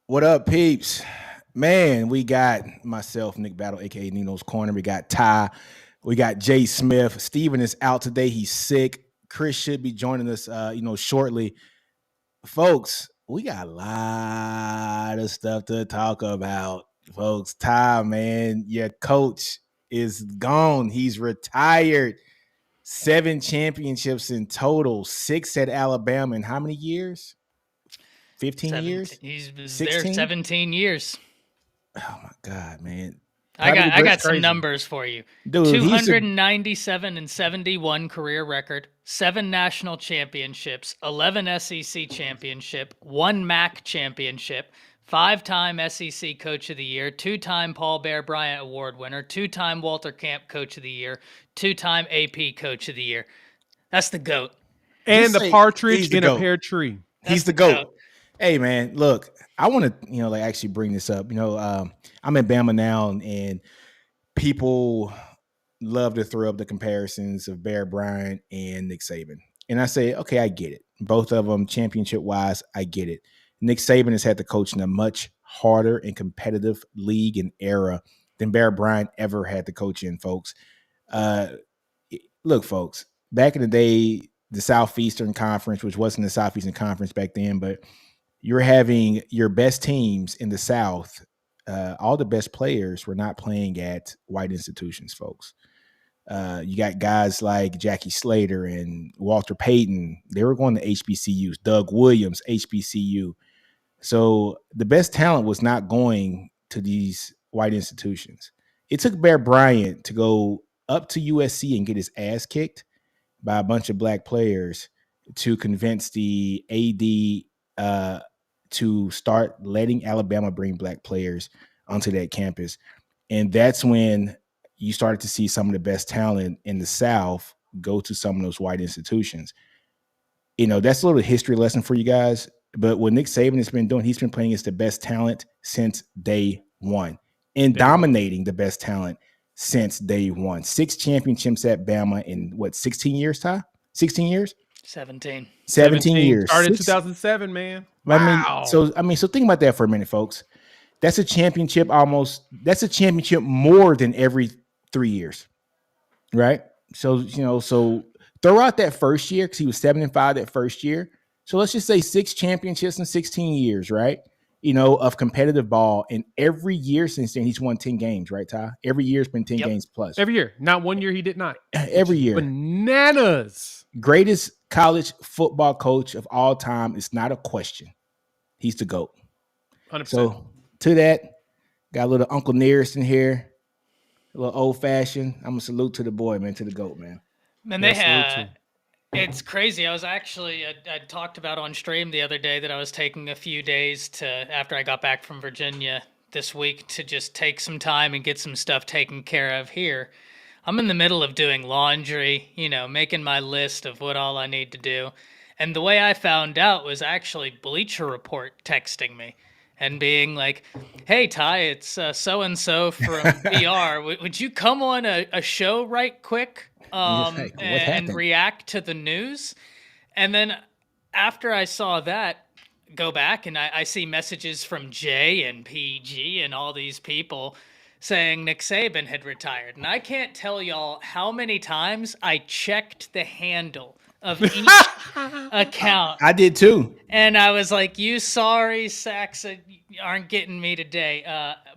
What up, peeps? Man, we got myself, Nick Battle, aka Nino's Corner. We got Ty. We got Jay Smith. Steven is out today. He's sick. Chris should be joining us, shortly. Folks, we got a lot of stuff to talk about. Folks, Ty, man, your coach is gone. He's retired. 7 championships in total, 6 at Alabama. In how many years? 15 17. years? He was there 16? 17 years. Oh my God, man. I Probably the got I great, got some numbers for you. dude. He's the 297 and 71 career record, 7 national championships, 11 SEC championship, 1 MAC championship, 5-time SEC Coach of the Year, 2-time Paul Bear Bryant Award winner, 2-time Walter Camp Coach of the Year, 2-time AP Coach of the Year. That's the GOAT. And the he's partridge the in a goat. pear tree. He's That's the the goat. GOAT. Hey man, look, I want to actually bring this up. I'm in Bama now, and people love to throw up the comparisons of Bear Bryant and Nick Saban, and I say, okay, I get it. Both of them championship wise, I get it. Nick Saban has had to coach in a much harder and competitive league and era than Bear Bryant ever had to coach in, folks. Uh, Look, folks, back in the day, the Southeastern Conference, which wasn't the Southeastern Conference back then, but you're having your best teams in the South. All the best players were not playing at white institutions, folks. You got guys like Jackie Slater and Walter Payton. They were going to HBCUs. Doug Williams, HBCU. So the best talent was not going to these white institutions. It took Bear Bryant to go up to USC and get his ass kicked by a bunch of black players to convince the AD to start letting Alabama bring black players onto that campus. And that's when you started to see some of the best talent in the South go to some of those white institutions. That's a little history lesson for you guys. But what Nick Saban has been doing, he's been playing against the best talent since day one and dominating the best talent since day one. 6 championships at Bama in what, 16 years, Ty? 16 years? 17. 17 years. Started in 2007, man. Wow. So think about that for a minute, folks. That's a championship that's a championship more than every 3 years. Right? So throw out that first year because he was 7-5 that first year. So let's just say 6 championships in 16 years, right? Of competitive ball. And every year since then, he's won 10 games, right, Ty? Every year it's been 10 games plus. Every year. Not one year he did not. Every year. Bananas. Greatest college football coach of all time is not a question. He's the GOAT. 100%. So to that, got a little Uncle Nearest in here. A little old fashioned. I'm gonna salute to the boy, man, to the GOAT, man. Man, they had. It's crazy. I talked about on stream the other day that I was taking a few days after I got back from Virginia this week to just take some time and get some stuff taken care of here. I'm in the middle of doing laundry, making my list of what all I need to do. And the way I found out was actually Bleacher Report texting me and being like, hey, Ty, it's so-and-so from BR. Would you come on a show right quick and react to the news? And then after I saw that, go back and I see messages from Jay and PG and all these people saying Nick Saban had retired. And I can't tell y'all how many times I checked the handle of each account. I did too. And I was like, you sorry sacks aren't getting me today.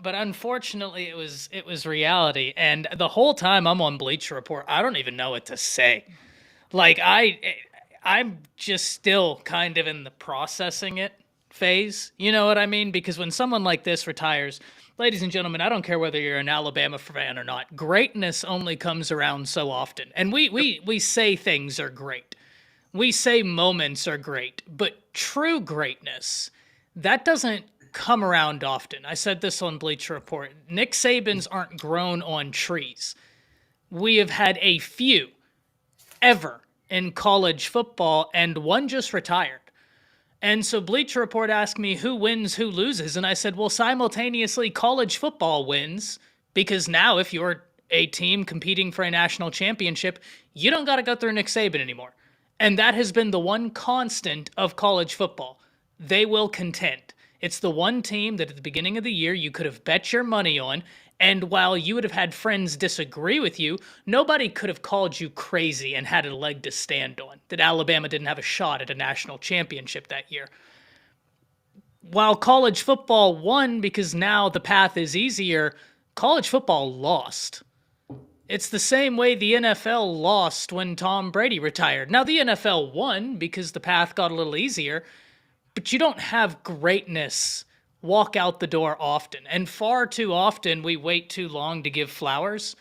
But unfortunately, it was reality. And the whole time I'm on Bleacher Report, I don't even know what to say. Like, I'm just still kind of in the processing it phase. You know what I mean? Because when someone like this retires, ladies and gentlemen, I don't care whether you're an Alabama fan or not. Greatness only comes around so often. And we say things are great. We say moments are great. But true greatness, that doesn't come around often. I said this on Bleacher Report. Nick Sabans aren't grown on trees. We have had a few ever in college football, and one just retired. And so Bleacher Report asked me who wins, who loses. And I said, well, simultaneously, college football wins, because now if you're a team competing for a national championship, you don't got to go through Nick Saban anymore. And that has been the one constant of college football. They will contend. It's the one team that at the beginning of the year you could have bet your money on. And while you would have had friends disagree with you, nobody could have called you crazy and had a leg to stand on that Alabama didn't have a shot at a national championship that year. While college football won because now the path is easier, college football lost. It's the same way the NFL lost when Tom Brady retired. Now, the NFL won because the path got a little easier, but you don't have greatness walk out the door often. And far too often, we wait too long to give flowers.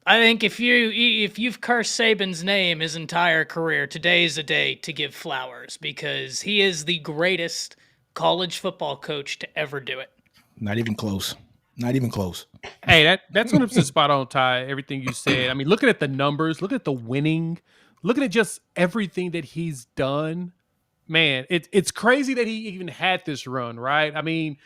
I think if you've cursed Saban's name his entire career, today's a day to give flowers because he is the greatest college football coach to ever do it. Not even close. Not even close. Hey, that's 100% spot on, Ty. Everything you said. I mean, looking at the numbers, looking at the winning, looking at just everything that he's done, man, it's crazy that he even had this run, right? I mean,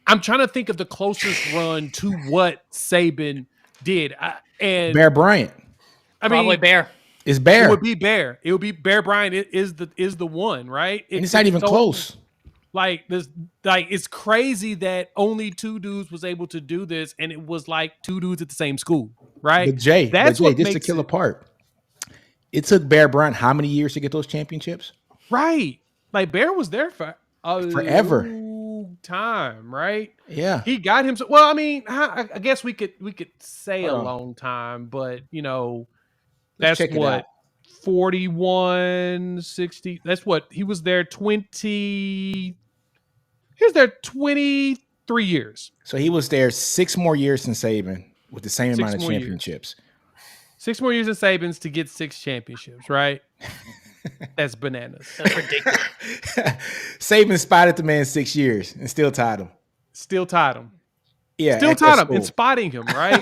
I'm trying to think of the closest run to what Saban did. Bear Bryant. Probably Bear. It's Bear. It would be Bear. It would be Bear Bryant is the one, right? And it's not even close. Like this, like it's crazy that only two dudes was able to do this, and it was like two dudes at the same school, right? But Jay, that's what this makes the killer part. It took Bear Bryant how many years to get those championships? Right. Like Bear was there for forever long time, right? Yeah. He got him. Well, I mean, I guess we could say a long time, but you know, that's what 41, 60. That's what he was there 20. He was there 23 years. So he was there 6 more years than Saban with the same amount of championships. 6 more years in Saban's to get 6 championships, right? That's bananas. That's ridiculous. Saban spotted the man 6 years and still tied him. Still tied him. Yeah. Still tied him and spotting him, right?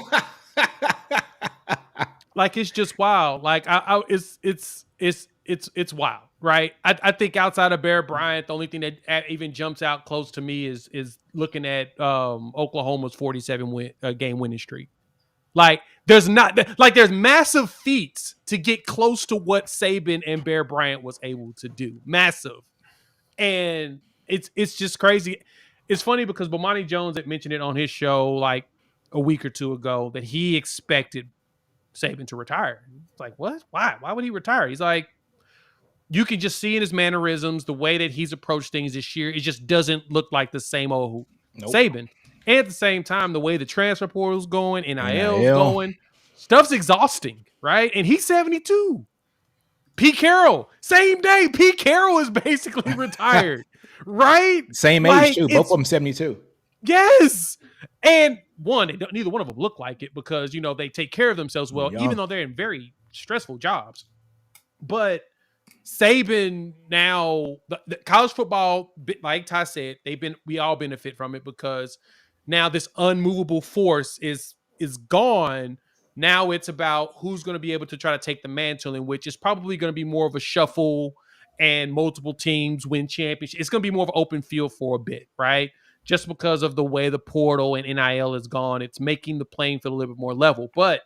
Like it's just wild. Like it's wild, right? I think outside of Bear Bryant, the only thing that even jumps out close to me is looking at Oklahoma's 47 game winning streak. Like there's massive feats to get close to what Saban and Bear Bryant was able to do. Massive. And it's just crazy. It's funny because Bomani Jones had mentioned it on his show like a week or two ago that he expected Saban to retire. It's like, what? Why? Why would he retire? He's like, you can just see in his mannerisms, the way that he's approached things this year, it just doesn't look like the same old Saban. And at the same time, the way the transfer portal's going, NIL's going, stuff's exhausting, right? And he's 72. Pete Carroll, same day. Pete Carroll is basically retired, right? Same age, too. Both of them 72. Yes. And neither one of them look like it because, you know, they take care of themselves well, even though they're in very stressful jobs. But Saban now, the college football, like Ty said, we all benefit from it because now this unmovable force is gone. Now it's about who's going to be able to try to take the mantle, in which is probably going to be more of a shuffle and multiple teams win championships. It's going to be more of an open field for a bit, right? Just because of the way the portal and NIL is gone, it's making the playing field a little bit more level. But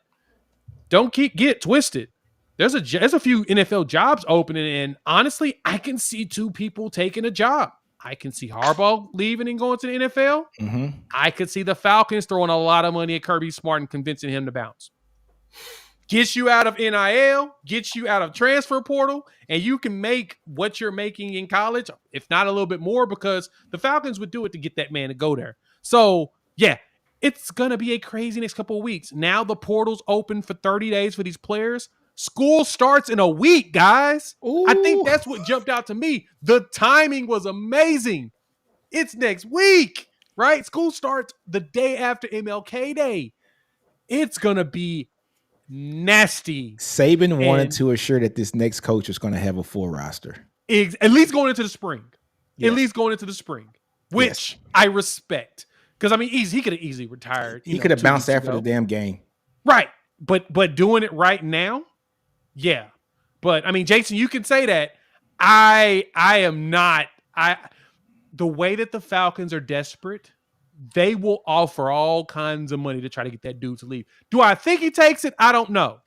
don't get twisted. There's a few NFL jobs opening, and honestly, I can see 2 people taking a job. I can see Harbaugh leaving and going to the NFL. Mm-hmm. I could see the Falcons throwing a lot of money at Kirby Smart and convincing him to bounce. Gets you out of NIL, gets you out of transfer portal, and you can make what you're making in college, if not a little bit more, because the Falcons would do it to get that man to go there. So, yeah, it's going to be a crazy next couple of weeks. Now the portal's open for 30 days for these players. School starts in a week, guys. Ooh. I think that's what jumped out to me. The timing was amazing. It's next week, right? School starts the day after MLK Day. It's going to be nasty. Saban wanted to assure that this next coach is going to have a full roster. At least going into the spring. Yes. At least going into the spring, which I respect. Because, I mean, he could have easily retired. He could have bounced after the damn game. Right. But doing it right now, yeah. But, I mean, Jason, you can say that. I am not. The way that the Falcons are desperate, they will offer all kinds of money to try to get that dude to leave. Do I think he takes it? I don't know.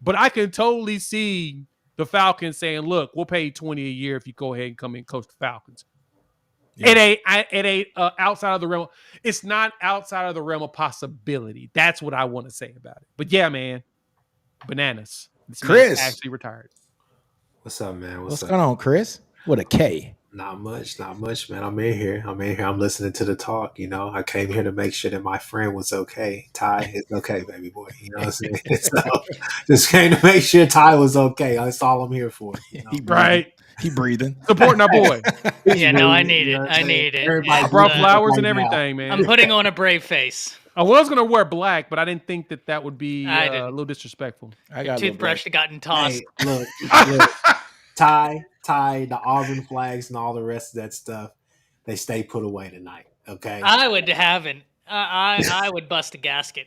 But I can totally see the Falcons saying, look, we'll pay you $20 a year if you go ahead and come and coach the Falcons. It ain't outside of the realm. It's not outside of the realm of possibility. That's what I want to say about it. But yeah, man, bananas. This man's Chris, actually retired. What's up, man? what's going on, Chris? With a K. Not much, man. I'm in here. I'm listening to the talk. I came here to make sure that my friend was okay. Ty is okay, baby boy. You know what I'm saying? So just came to make sure Ty was okay. That's all I'm here for. He breathing. Right. He breathing. Supporting our boy. Yeah, no, I need it. I need it. I brought flowers and everything, man. I'm putting on a brave face. I was going to wear black, but I didn't think that would be a little disrespectful. I got toothbrush that gotten tossed. Hey, look, Ty, the Auburn flags and all the rest of that stuff, they stay put away tonight. Okay. I would haven't. I would bust a gasket.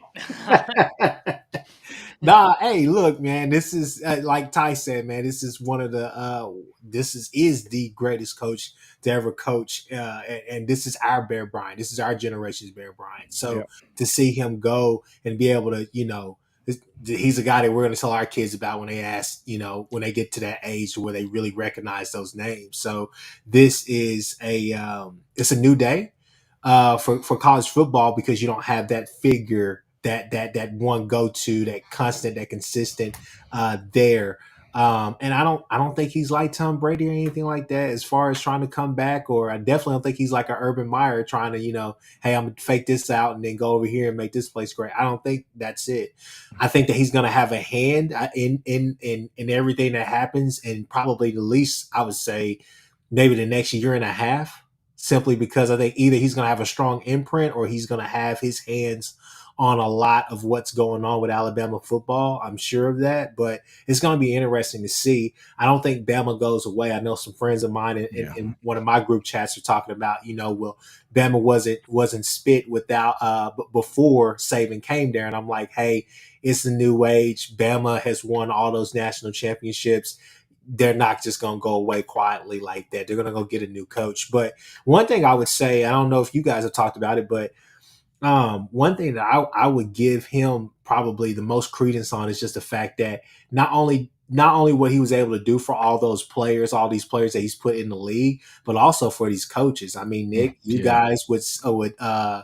Nah, hey, look, man. This is like Ty said, man. This is one of the this is the greatest coach to ever coach, and this is our Bear Bryant. This is our generation's Bear Bryant. So to see him go and be able to, he's a guy that we're going to tell our kids about when they ask, when they get to that age where they really recognize those names. So this is it's a new day for college football because you don't have that figure, that one go-to, that constant, that consistent there. And I don't think he's like Tom Brady or anything like that as far as trying to come back, or I definitely don't think he's like an Urban Meyer trying to, hey, I'm gonna fake this out and then go over here and make this place great. I don't think that's it. I think that he's gonna have a hand in everything that happens, and probably the least I would say maybe the next year and a half, simply because I think either he's gonna have a strong imprint or he's gonna have his hands on a lot of what's going on with Alabama football. I'm sure of that, but it's going to be interesting to see. I don't think Bama goes away. I know some friends of mine in one of my group chats are talking about, well, Bama wasn't spit without before Saban came there, and I'm like, hey, it's the new age. Bama has won all those national championships. They're not just going to go away quietly like that. They're going to go get a new coach. But one thing I would say, I don't know if you guys have talked about it, but one thing that I would give him probably the most credence on is just the fact that not only what he was able to do for all these players that he's put in the league, but also for these coaches. I mean, Nick, you guys with Sarkisian,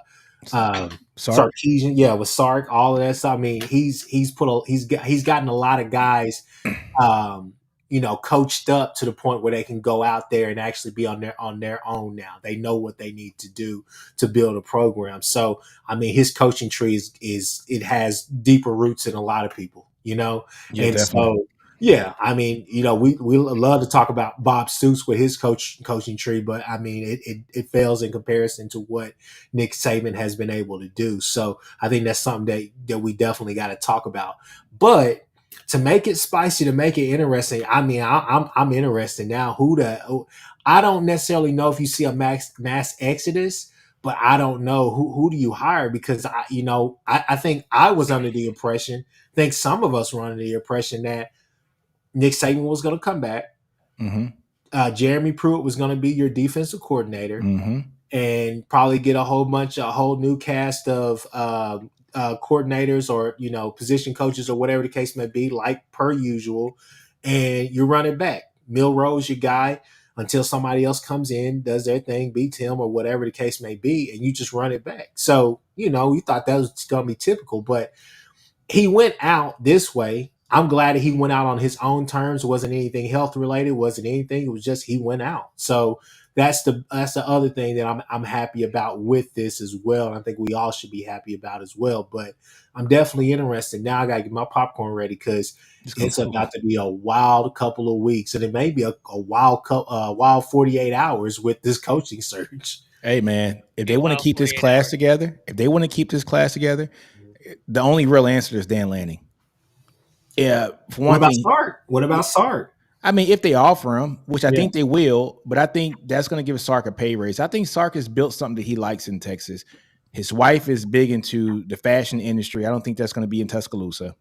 with Sark, all of that stuff. I mean, he's gotten a lot of guys coached up to the point where they can go out there and actually be on their own now. They know what they need to do to build a program. So, I mean, his coaching tree it has deeper roots than a lot of people, Yeah, and definitely. so, yeah, I mean, we love to talk about Bob Stoops with his coaching tree, but I mean, it fails in comparison to what Nick Saban has been able to do. So I think that's something that we definitely got to talk about. But to make it spicy, to make it interesting, I mean, I'm interested now. I don't necessarily know if you see a mass exodus, but I don't know who do you hire, because I think I was under the impression, I think some of us were under the impression that Nick Saban was going to come back. Mm-hmm. Jeremy Pruitt was going to be your defensive coordinator, and probably get a whole new cast of coordinators or position coaches or whatever the case may be, like per usual, and you run it back. Milroe's your guy until somebody else comes in, does their thing, beats him or whatever the case may be, and you just run it back. So you thought that was going to be typical, but he went out this way. I'm glad that he went out on his own terms. It wasn't anything health related, wasn't anything. It was just he went out. So that's the other thing that I'm happy about with this as well. And I think we all should be happy about as well. But I'm definitely interested. Now I gotta get my popcorn ready because it's about to be a wild couple of weeks, and it may be a wild 48 hours with this coaching search. Hey man, if they want to keep this class together, the only real answer is Dan Lanning. Yeah. What about Sark? I mean, if they offer him, which I think they will, but I think that's going to give Sark a pay raise. I think Sark has built something that he likes in Texas. His wife is big into the fashion industry. I don't think that's going to be in Tuscaloosa.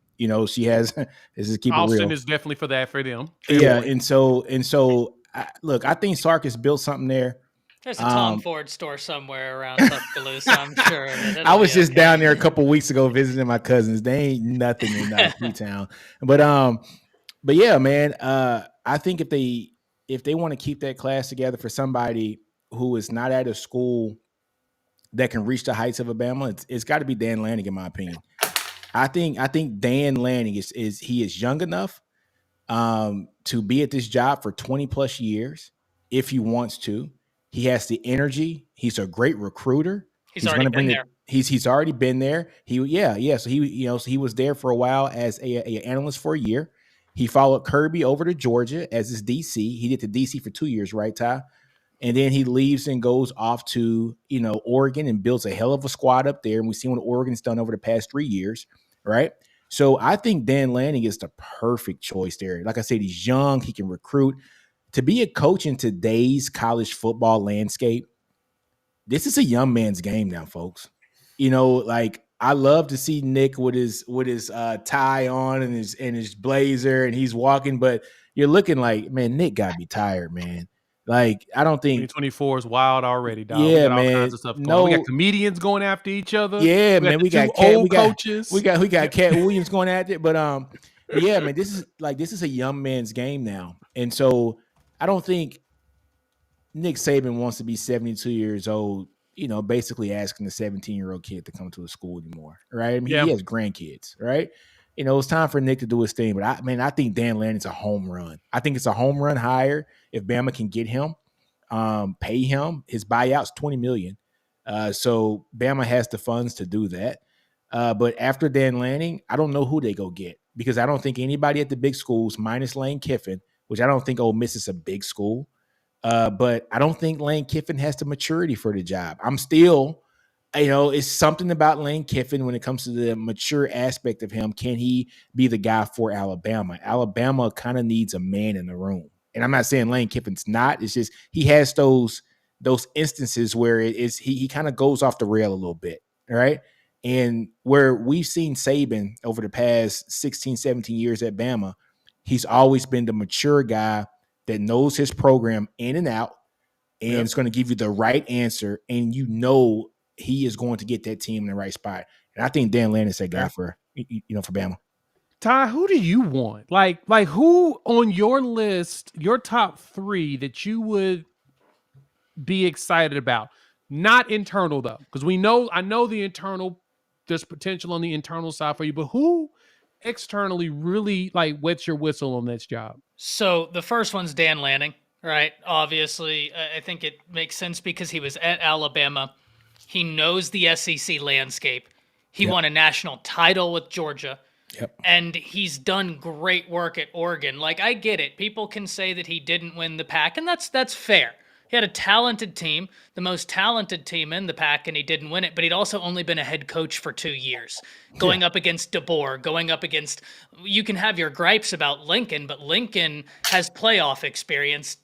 She has. This is keep it real. Austin is definitely for that for them. Yeah, and so look, I think Sark has built something there. There's a Tom Ford store somewhere around Tuscaloosa, I'm sure. I was just down there a couple of weeks ago visiting my cousins. They ain't nothing in P-Town. But yeah, man, I think if they want to keep that class together for somebody who is not at a school that can reach the heights of Alabama, it's got to be Dan Lanning, in my opinion. I think Dan Lanning is young enough to be at this job for 20 plus years if he wants to. He has the energy. He's a great recruiter. He's already been there. He's already been there. So he was there for a while as a analyst for a year. He followed Kirby over to Georgia as his DC. He did the DC for 2 years, right, Ty? And then he leaves and goes off to Oregon and builds a hell of a squad up there. And we've seen what Oregon's done over the past 3 years, right? So I think Dan Lanning is the perfect choice there. Like I said, he's young. He can recruit. To be a coach in today's college football landscape, this is a young man's game now, folks. Like I love to see Nick with his tie on and his blazer, and he's walking, but you're looking like, man, Nick got to be tired, man. Like, I don't think 2024 is wild already, dog. Yeah, we got all man. kinds of stuff going on. We got comedians going after each other. Yeah, man. We got coaches. We got Cat Williams going at it. But yeah, man, this is a young man's game now. And so I don't think Nick Saban wants to be 72 years old, basically asking the 17-year-old kid to come to a school anymore. Right? I mean, he has grandkids, right? It's time for Nick to do his thing. But I think Dan Lanning's a home run. I think it's a home run hire if Bama can get him, pay him. His buyout's $20 million. So Bama has the funds to do that. But after Dan Lanning, I don't know who they go get, because I don't think anybody at the big schools, minus Lane Kiffin, which I don't think Ole Miss is a big school, but I don't think Lane Kiffin has the maturity for the job. I'm still, it's something about Lane Kiffin when it comes to the mature aspect of him. Can he be the guy for Alabama? Alabama kind of needs a man in the room. And I'm not saying Lane Kiffin's not. It's just he has those instances where he kind of goes off the rail a little bit, right? And where we've seen Saban over the past 16, 17 years at Bama, he's always been the mature guy that knows his program in and out and is going to give you the right answer, and he is going to get that team in the right spot. And I think Dan Lanning's that guy for Bama. Ty, who do you want? Like who on your list, your top 3 that you would be excited about? Not internal though, because I know the internal, there's potential on the internal side for you, but who externally really wets your whistle on this job? So the first one's Dan Lanning, right? Obviously, I think it makes sense because he was at Alabama. He knows the SEC landscape. He won a national title with Georgia. Yep. And he's done great work at Oregon. Like, I get it. People can say that he didn't win the pack, and that's fair. He had a talented team, the most talented team in the pack, and he didn't win it. But he'd also only been a head coach for 2 years, going up against DeBoer, going up against. You can have your gripes about Lincoln, but Lincoln has playoff experience.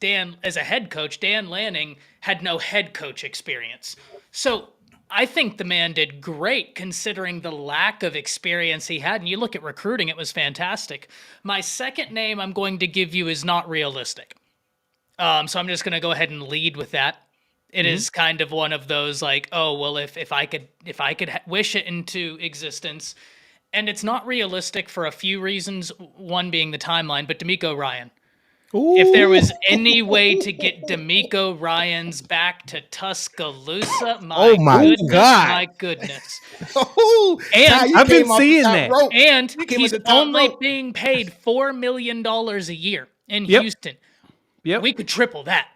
As a head coach, Dan Lanning had no head coach experience. So I think the man did great considering the lack of experience he had. And you look at recruiting, it was fantastic. My second name I'm going to give you is not realistic. So I'm just going to go ahead and lead with that. It is kind of one of those if I could wish it into existence. And it's not realistic for a few reasons, one being the timeline, but D'Amico Ryan. Ooh. If there was any way to get D'Amico Ryans back to Tuscaloosa, my goodness. And I've been seeing that. And he's only being paid $4 million a year in Houston. Yep. We could triple that.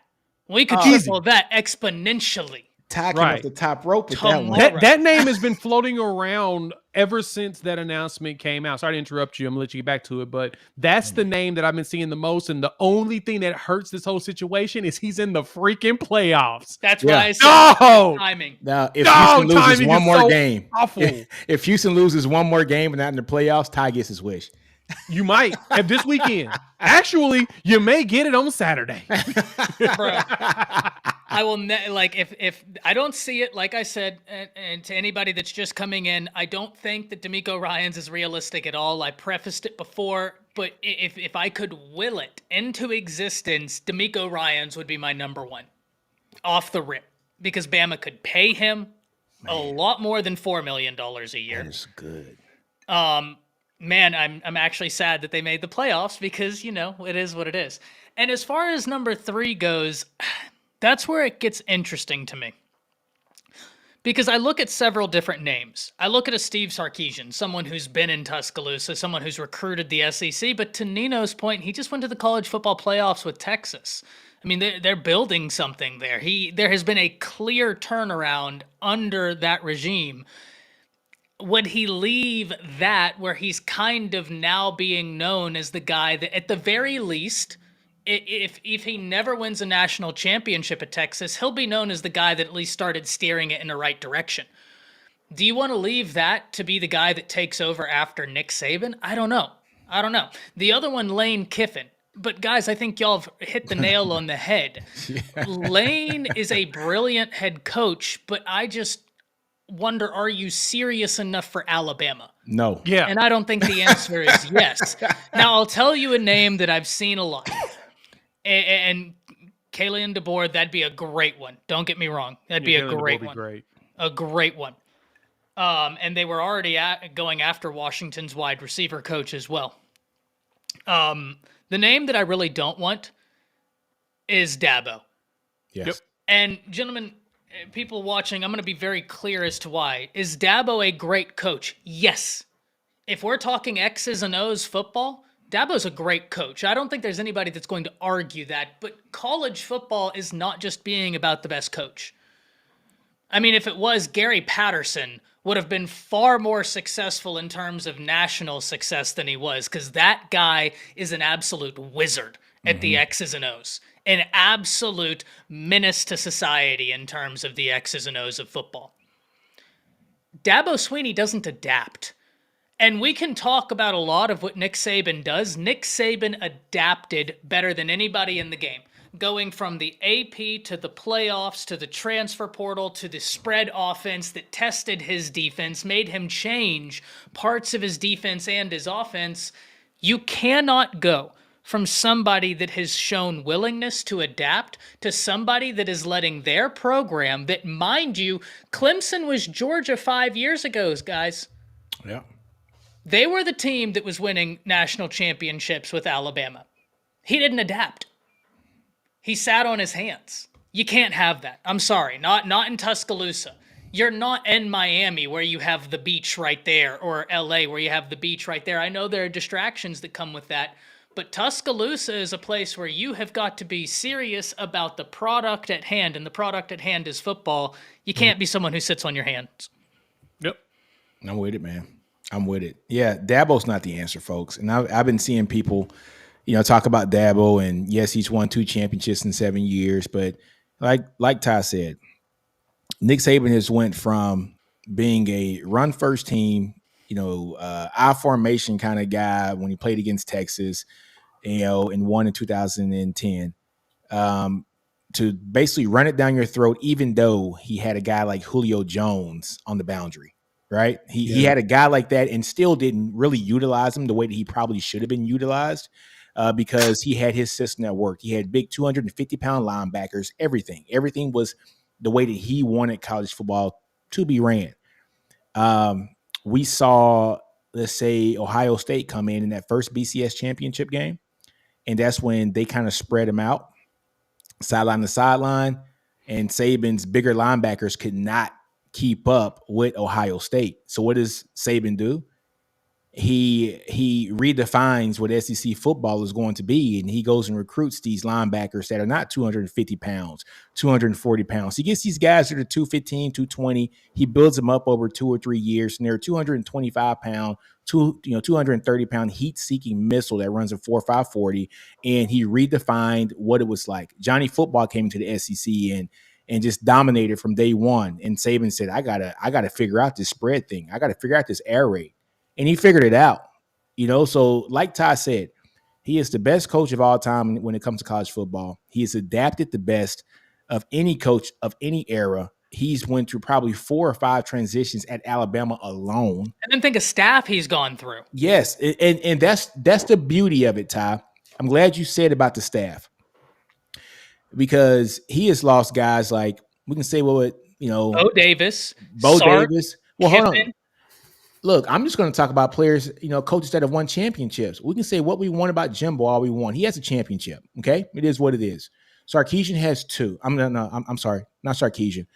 We could triple that exponentially. Ty came off the top rope with that one. That name has been floating around ever since that announcement came out. Sorry to interrupt you. I'm going to let you get back to it. But that's the name that I've been seeing the most. And the only thing that hurts this whole situation is he's in the freaking playoffs. That's why I said timing. Now, if Houston loses one more game, awful. If Houston loses one more game and not in the playoffs, Ty gets his wish. You might have this weekend. Actually, you may get it on Saturday. Bro, I will if I don't see it, like I said, and to anybody that's just coming in, I don't think that D'Amico Ryans is realistic at all. I prefaced it before, but if I could will it into existence, D'Amico Ryans would be my number one off the rip, because Bama could pay him a lot more than $4 million a year. That is good. Man, I'm actually sad that they made the playoffs because, it is what it is. And as far as number 3 goes, That's where it gets interesting to me. Because I look at several different names. I look at a Steve Sarkisian, someone who's been in Tuscaloosa, someone who's recruited the SEC. But to Nino's point, he just went to the college football playoffs with Texas. I mean, they're building something there. There has been a clear turnaround under that regime. Would he leave that where he's kind of now being known as the guy that, at the very least, if he never wins a national championship at Texas, he'll be known as the guy that at least started steering it in the right direction? Do you want to leave that to be the guy that takes over after Nick Saban? I don't know. The other one, Lane Kiffin. But guys, I think y'all have hit the nail on the head. Lane is a brilliant head coach, but I just wonder, are you serious enough for Alabama? No. Yeah. And I don't think the answer is yes. Now, I'll tell you a name that I've seen a lot. And Kalen DeBoer, that'd be a great one. Don't get me wrong. That'd be a great one. A great one. And they were already going after Washington's wide receiver coach as well. The name that I really don't want is Dabo. Yes. Yep. And gentlemen, people watching, I'm going to be very clear as to why. Is Dabo a great coach? Yes. If we're talking X's and O's football, Dabo's a great coach. I don't think there's anybody that's going to argue that, but college football is not just being about the best coach. I mean, if it was, Gary Patterson would have been far more successful in terms of national success than he was, because that guy is an absolute wizard at the X's and O's, an absolute menace to society in terms of the X's and O's of football. Dabo Swinney doesn't adapt. And we can talk about a lot of what Nick Saban does. Nick Saban adapted better than anybody in the game, going from the AP to the playoffs to the transfer portal to the spread offense that tested his defense, made him change parts of his defense and his offense. You cannot go from somebody that has shown willingness to adapt to somebody that is letting their program that, mind you, Clemson was Georgia 5 years ago, guys. Yeah. They were the team that was winning national championships with Alabama. He didn't adapt. He sat on his hands. You can't have that. I'm sorry. Not in Tuscaloosa. You're not in Miami where you have the beach right there, or LA where you have the beach right there. I know there are distractions that come with that, but Tuscaloosa is a place where you have got to be serious about the product at hand, and the product at hand is football. You can't be someone who sits on your hands. Yep. I'm with it, man. I'm with it. Yeah, Dabo's not the answer, folks. And I've been seeing people, talk about Dabo, and yes, he's won 2 championships in 7 years. But like Ty said, Nick Saban has went from being a run first team, I formation kind of guy when he played against Texas, and won in 2010, to basically run it down your throat, even though he had a guy like Julio Jones on the boundary. Right. He had a guy like that and still didn't really utilize him the way that he probably should have been utilized, because he had his system that worked. He had big 250-pound linebackers, everything. Everything was the way that he wanted college football to be ran. We saw, let's say, Ohio State come in that first BCS championship game, and that's when they kind of spread him out, sideline to sideline, and Saban's bigger linebackers could not keep up with Ohio State. So what does Saban do? He redefines what SEC football is going to be, and he goes and recruits these linebackers that are not 250 pounds, 240 pounds. He gets these guys that are 215, 220. He builds them up over 2 or 3 years, and they're 225 pound, 230 pound heat-seeking missile that runs a 4.5 40, and he redefined what it was like. Johnny Football came to the SEC and just dominated from day one. And Saban said, I gotta figure out this spread thing. I gotta figure out this air raid. And he figured it out. So like Ty said, he is the best coach of all time when it comes to college football. He has adapted the best of any coach of any era. He's went through probably 4 or 5 transitions at Alabama alone. And then think of staff he's gone through. Yes. And that's the beauty of it, Ty. I'm glad you said about the staff, because he has lost guys like, we can say, Bo Davis. Well, Kiffin. Hold on. Look, I'm just going to talk about players, coaches that have won championships. We can say what we want about Jimbo all we want. He has a championship, okay? It is what it is. Sarkisian has 2. I'm sorry, not Sarkisian.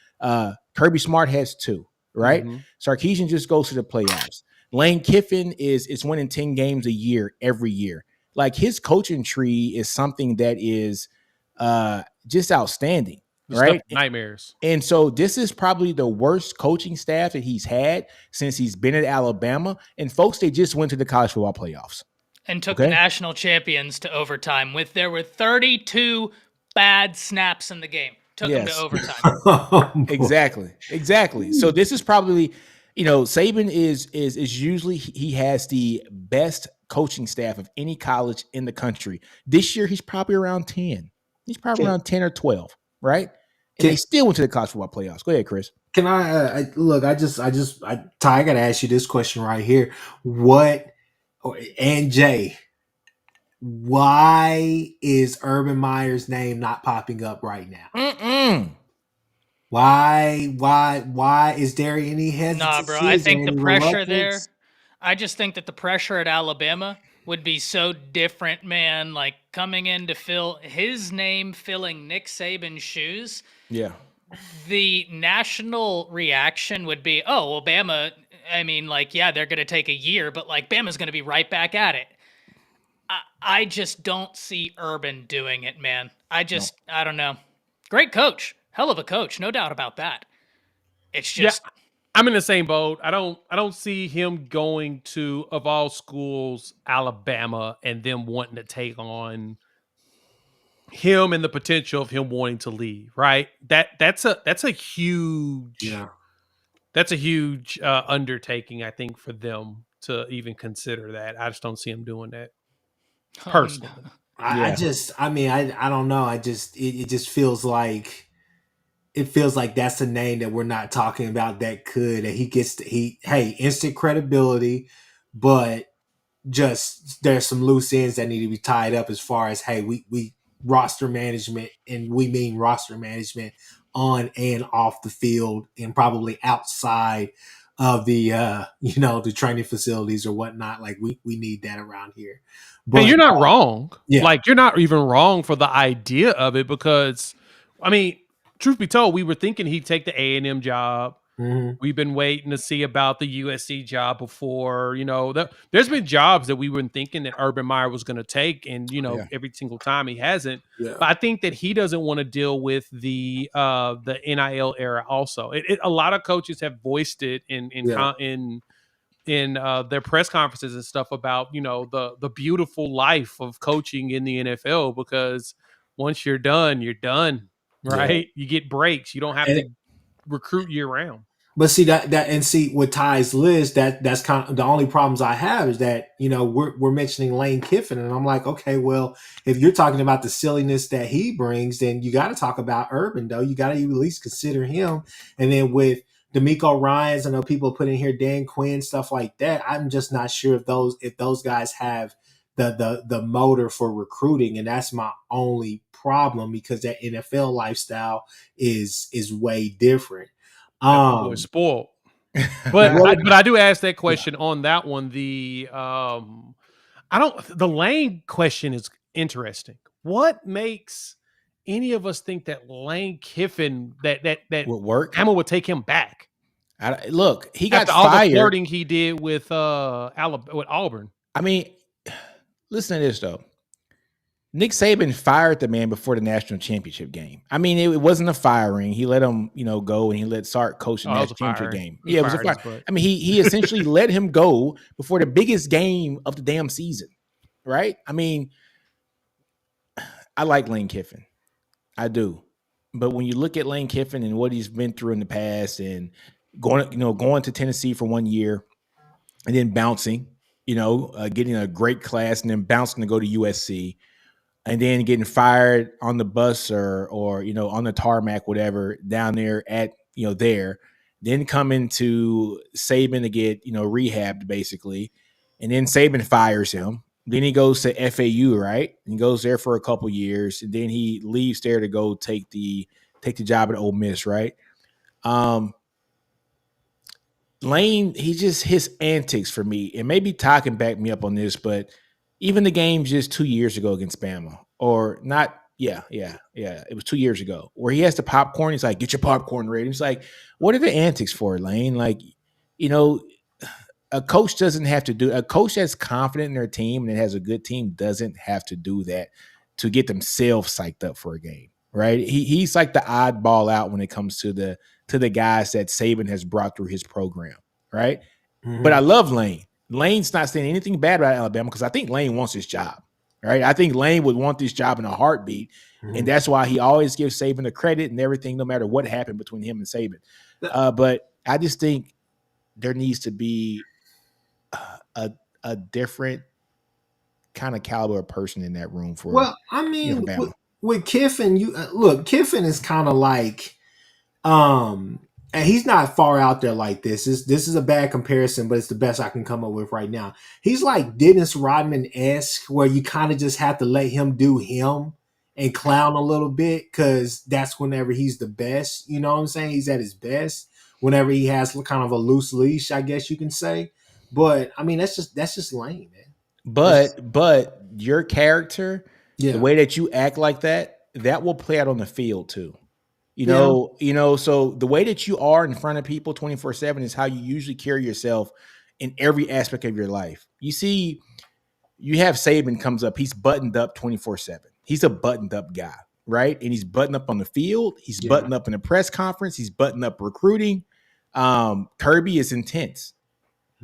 Kirby Smart has 2, right? Mm-hmm. Sarkisian just goes to the playoffs. Lane Kiffin is winning 10 games a year every year. Like his coaching tree is something that is just outstanding, right? Nightmares. And so this is probably the worst coaching staff that he's had since he's been at Alabama. And folks, they just went to the college football playoffs and took the national champions to overtime. There were 32 bad snaps in the game. Took them to overtime. Exactly. So this is probably, Saban is usually he has the best coaching staff of any college in the country. This year he's probably around 10. He's probably around 10 or 12, right? And they still went to the college football playoffs. Go ahead, Chris. Can I look? I Ty, I got to ask you this question right here. And Jay, why is Urban Meyer's name not popping up right now? Why is there any hesitancy? Nah, bro. I think the pressure there. I just think that the pressure at Alabama would be so different, man. Like coming in to fill his name, filling Nick Saban's shoes. Yeah. The national reaction would be, oh, well, Bama, I mean, like, yeah, they're going to take a year, but like Bama's going to be right back at it. I just don't see Urban doing it, man. I don't know. Great coach. Hell of a coach. No doubt about that. It's just. Yeah, I'm in the same boat. I don't see him going to, of all schools, Alabama, and them wanting to take on him and the potential of him wanting to leave, right? That's a huge undertaking, I think, for them to even consider that. I just don't see him doing that personally. I don't know. It just feels like that's a name that we're not talking about that instant credibility, but just there's some loose ends that need to be tied up as far as, hey, we roster management, and we mean roster management on and off the field and probably outside of the the training facilities or whatnot. Like we need that around here. But you're not wrong. Yeah. Like you're not even wrong for the idea of it, because I mean, truth be told, we were thinking he'd take the A&M job. Mm-hmm. We've been waiting to see about the USC job before. There's been jobs that we were thinking that Urban Meyer was going to take, and every single time he hasn't. Yeah. But I think that he doesn't want to deal with the NIL era. Also, a lot of coaches have voiced it in their press conferences and stuff about the beautiful life of coaching in the NFL, because once you're done, right? Yeah. You get breaks. You don't have to recruit year round. But see with Ty's list, that's kind of the only problems I have is that we're mentioning Lane Kiffin, and I'm like, okay, well, if you're talking about the silliness that he brings, then you got to talk about Urban, though. You got to at least consider him. And then with D'Amico Ryans, I know people put in here Dan Quinn, stuff like that. I'm just not sure if those guys have the motor for recruiting, and that's my only problem, because that NFL lifestyle is way different. Spoiled. But I do ask that question on that one. The Lane question is interesting. What makes any of us think that Lane Kiffin that would work? Hammer would take him back? Look, he got after fired. All the flirting he did with Auburn. I mean, listen to this though. Nick Saban fired the man before the national championship game. I mean, it wasn't a firing. He let him, go, and he let Sark coach the national championship game. It was a fire. I mean, he essentially let him go before the biggest game of the damn season, right? I mean, I like Lane Kiffin. I do. But when you look at Lane Kiffin and what he's been through in the past, and going to Tennessee for 1 year and then bouncing, getting a great class and then bouncing to go to USC, and then getting fired on the bus or on the tarmac, whatever, down there at, there, then coming to Saban to get, rehabbed basically. And then Saban fires him. Then he goes to FAU, right? And he goes there for a couple years. And then he leaves there to go take the job at Ole Miss, right? Lane, his antics for me, and maybe Ty can back me up on this, but even the game just 2 years ago against Bama, or not Yeah. It was 2 years ago where he has the popcorn. He's like, "Get your popcorn ready." He's like, "What are the antics for, Lane?" Like, you know, a coach doesn't have to do. A coach that's confident in their team and has a good team doesn't have to do that to get themselves psyched up for a game, right? He's like the oddball out when it comes to the guys that Saban has brought through his program, right? But I love Lane. Lane's not saying anything bad about Alabama because I think Lane wants his job, right? I think Lane would want this job in a heartbeat, and that's why he always gives Saban the credit and everything, no matter what happened between him and Saban. But I just think there needs to be a different kind of caliber of person in that room for Well, I mean, Bama. with Kiffin, you look, Kiffin is kind of like, and he's not far out there like this. This is a bad comparison, but it's the best I can come up with right now. He's like Dennis Rodman-esque, where you kind of just have to let him do him and clown a little bit, because that's whenever he's the best. You know what I'm saying? He's at his best whenever he has kind of a loose leash, I guess you can say. But I mean, that's just lame, man. But your character, Yeah. the way that you act like that will play out on the field too. So the way that you are in front of people 24/7 is how you usually carry yourself in every aspect of your life. You see, you have Saban comes up, he's buttoned up 24/7. He's a buttoned up guy, right? And he's buttoned up on the field. He's buttoned up in a press conference. He's buttoned up recruiting. Kirby is intense.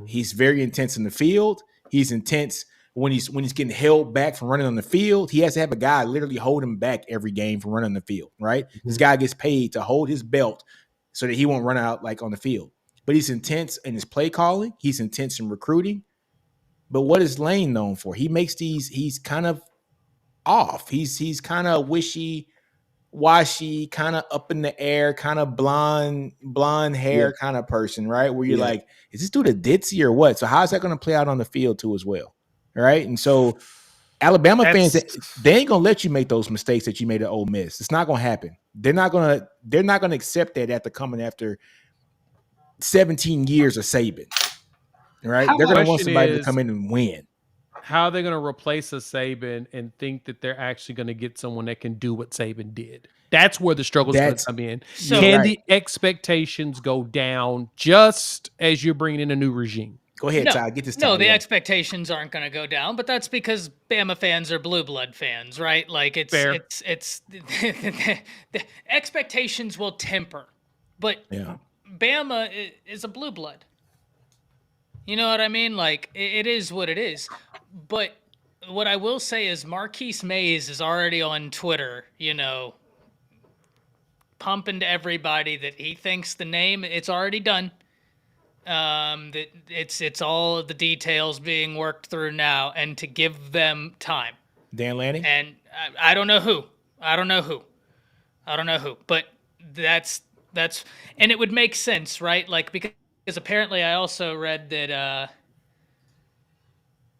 He's very intense in the field. He's intense when he's getting held back from running on the field. He has to have a guy literally hold him back every game from running on the field, right? This guy gets paid to hold his belt so that he won't run out like on the field. But he's intense in his play calling. He's intense in recruiting. But what is Lane known for? He makes he's kind of off. He's kind of wishy, kind of up in the air, kind of blonde hair kind of person, right? Where you're like, is this dude a ditzy or what? So how's that going to play out on the field too as well, right? And so Alabama fans, they ain't gonna let you make those mistakes that you made at Ole Miss. It's not gonna happen. They're not gonna accept that after coming after 17 years of Saban, right? They're gonna want somebody to come in and win. How are they going to replace a Saban and think that they're actually going to get someone that can do what Saban did? That's where the struggle's going to come in. So, can the expectations go down just as you're bringing in a new regime? Go ahead, Ty. Get this. No, the expectations aren't going to go down, but that's because Bama fans are blue blood fans, right? Like it's the expectations will temper, but Bama is a blue blood. You know what I mean? Like it is what it is. But what I will say is Marquise Mays is already on Twitter, pumping to everybody that he thinks the name, it's already done. That it's all of the details being worked through now, and to give them time. Dan Lanning? And I don't know who. But that's and it would make sense, right? Like because apparently I also read that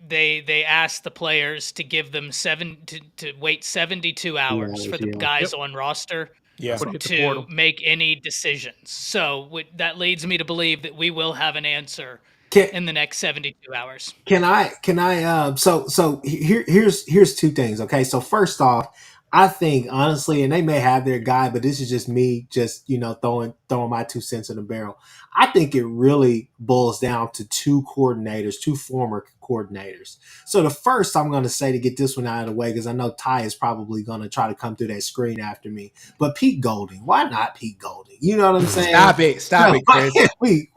they asked the players to give them to wait 72 hours for the guys on roster to make any decisions. So that leads me to believe that we will have an answer in the next 72 hours. Can I so here's two things. Okay. So first off, I think honestly, and they may have their guy, but this is just me just, throwing my 2 cents in the barrel. I think it really boils down to two former coordinators. So the first I'm going to say, to get this one out of the way, because I know Ty is probably going to try to come through that screen after me, but Pete Golding, why not Pete Golding? You know what I'm saying? Stop it, Chris.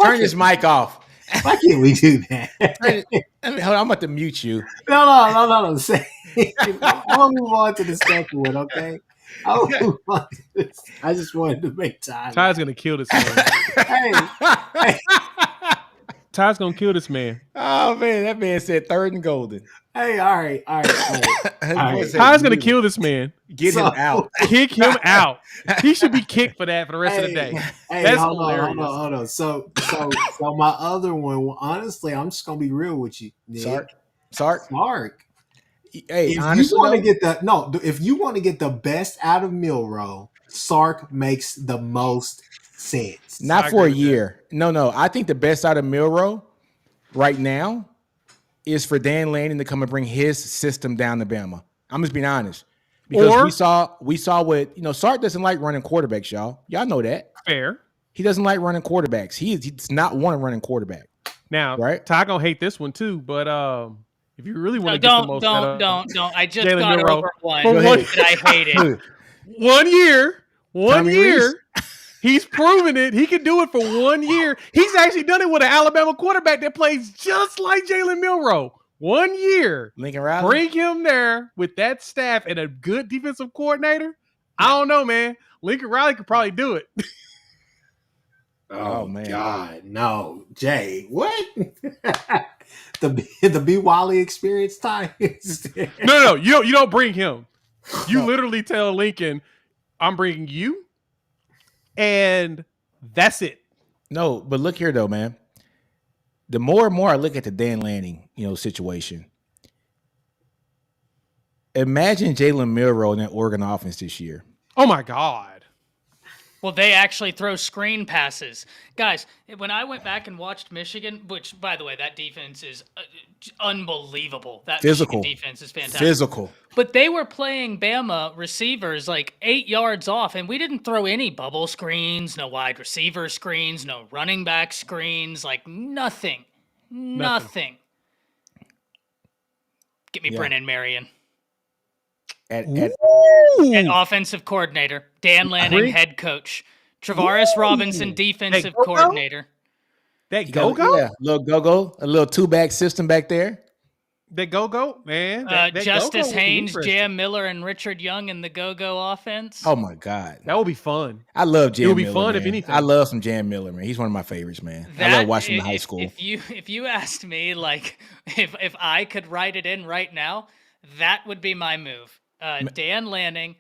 Turn his mic off. Why can't we do that? Hold on, I'm about to mute you. No. I'm going to move on to the second one, okay? I just wanted to make time. Ty's going to kill this man. hey. Ty's going to kill this man. Oh, man. That man said third and golden. Hey, all right. Ty's going to kill this man. Get him out. Kick him out. He should be kicked for that for the rest of the day. That's hilarious. Hold on. So my other one, honestly, I'm just going to be real with you, Nick. Sark. Hey, if you want to get the best out of Milroe, Sark makes the most sense. Not for a year. No. I think the best out of Milroe right now is for Dan Lanning to come and bring his system down to Bama. I'm just being honest. Because we saw what Sark doesn't like running quarterbacks, y'all. Y'all know that. Fair. He doesn't like running quarterbacks. He does not want to run a quarterback. Now, right? Ty gonna hate this one too, but if you really want to get the don't most don't don't. I just Jalen got Milroe, over one. for one- And I hate it. 1 Tommy year, Reese? he's proven it. He can do it for 1 year. He's actually done it with an Alabama quarterback that plays just like Jalen Milroe. 1 year. Lincoln Riley. Bring him there with that staff and a good defensive coordinator. I don't know, man. Lincoln Riley could probably do it. Oh man. God, no, Jay, what? the B. Wally experience, Ty. No, you don't bring him. You literally tell Lincoln, I'm bringing you, and that's it. No, but look here though, man. The more and more I look at the Dan Lanning, situation. Imagine Jalen Milroe in that Oregon offense this year. Oh my God. Well, they actually throw screen passes. Guys, when I went back and watched Michigan, which, by the way, that defense is unbelievable. That Physical. Michigan defense is fantastic. Physical. But they were playing Bama receivers like 8 yards off, and we didn't throw any bubble screens, no wide receiver screens, no running back screens, like nothing. Nothing. Get me Brennan Marion. At And offensive coordinator. Dan Lanning, head coach. Travaris Robinson, defensive coordinator. That go-go? Yeah, little go-go, a little two-back system back there. That go-go, man. That Justice go-go Haynes, Jam Miller, and Richard Young in the go-go offense. Oh, my God. That would be fun. I love Jam Miller. It would be fun, man. if anything. I love some Jam Miller, man. He's one of my favorites, man. I love watching him in high school. If you asked me, like, if I could write it in right now, that would be my move. Dan Lanning,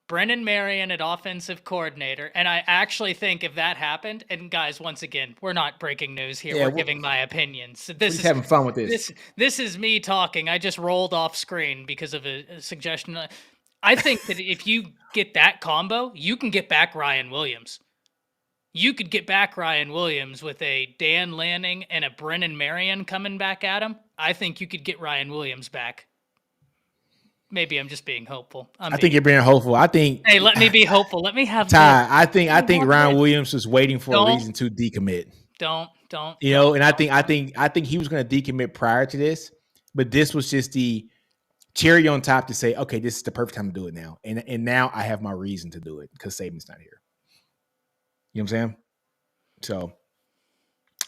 Brennan Marion at offensive coordinator. And I actually think if that happened, and guys, once again, we're not breaking news here. Yeah, we're giving my opinions. So We're just having fun with this. This is me talking. I just rolled off screen because of a suggestion. I think that if you get that combo, you can get back Ryan Williams. You could get back Ryan Williams with a Dan Lanning and a Brennan Marion coming back at him. I think you could get Ryan Williams back. Maybe I'm just being hopeful. I think you're being hopeful. I think. Hey, let me be hopeful. Let me have Ty. I think Ryan Williams was waiting for a reason to decommit. Don't. And I think he was going to decommit prior to this, but this was just the cherry on top to say, okay, this is the perfect time to do it now, and now I have my reason to do it because Saban's not here. You know what I'm saying? So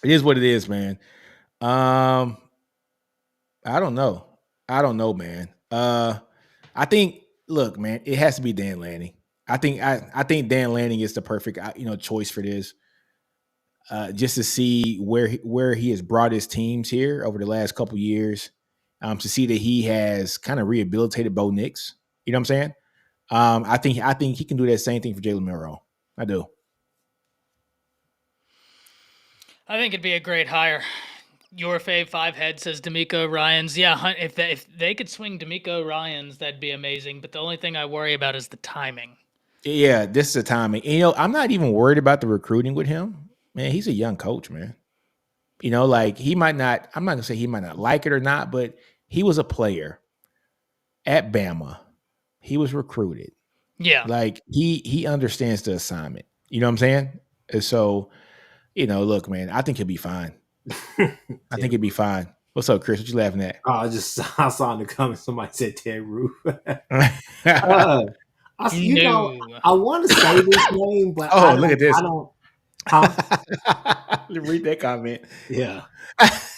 it is what it is, man. I don't know, man. I think, look, man, it has to be Dan Lanning. I think Dan Lanning is the perfect, choice for this. Just to see where he has brought his teams here over the last couple years, to see that he has kind of rehabilitated Bo Nix. You know what I'm saying? I think he can do that same thing for Jalen Milroe. I do. I think it'd be a great hire. Your fave 5 head says D'Amico Ryans. Yeah, if they could swing D'Amico Ryans, that'd be amazing. But the only thing I worry about is the timing. Yeah, this is the timing. And, I'm not even worried about the recruiting with him. Man, he's a young coach, man. Like he might not, I'm not going to say he might not like it or not, but he was a player at Bama. He was recruited. Yeah. Like he understands the assignment. You know what I'm saying? And so, look, man, I think he'll be fine. I think he'll be fine. What's up, Chris? What you laughing at? I saw in the comments somebody said Ted Roof. I want to say this name, but look at this. I don't. Read that comment. Yeah,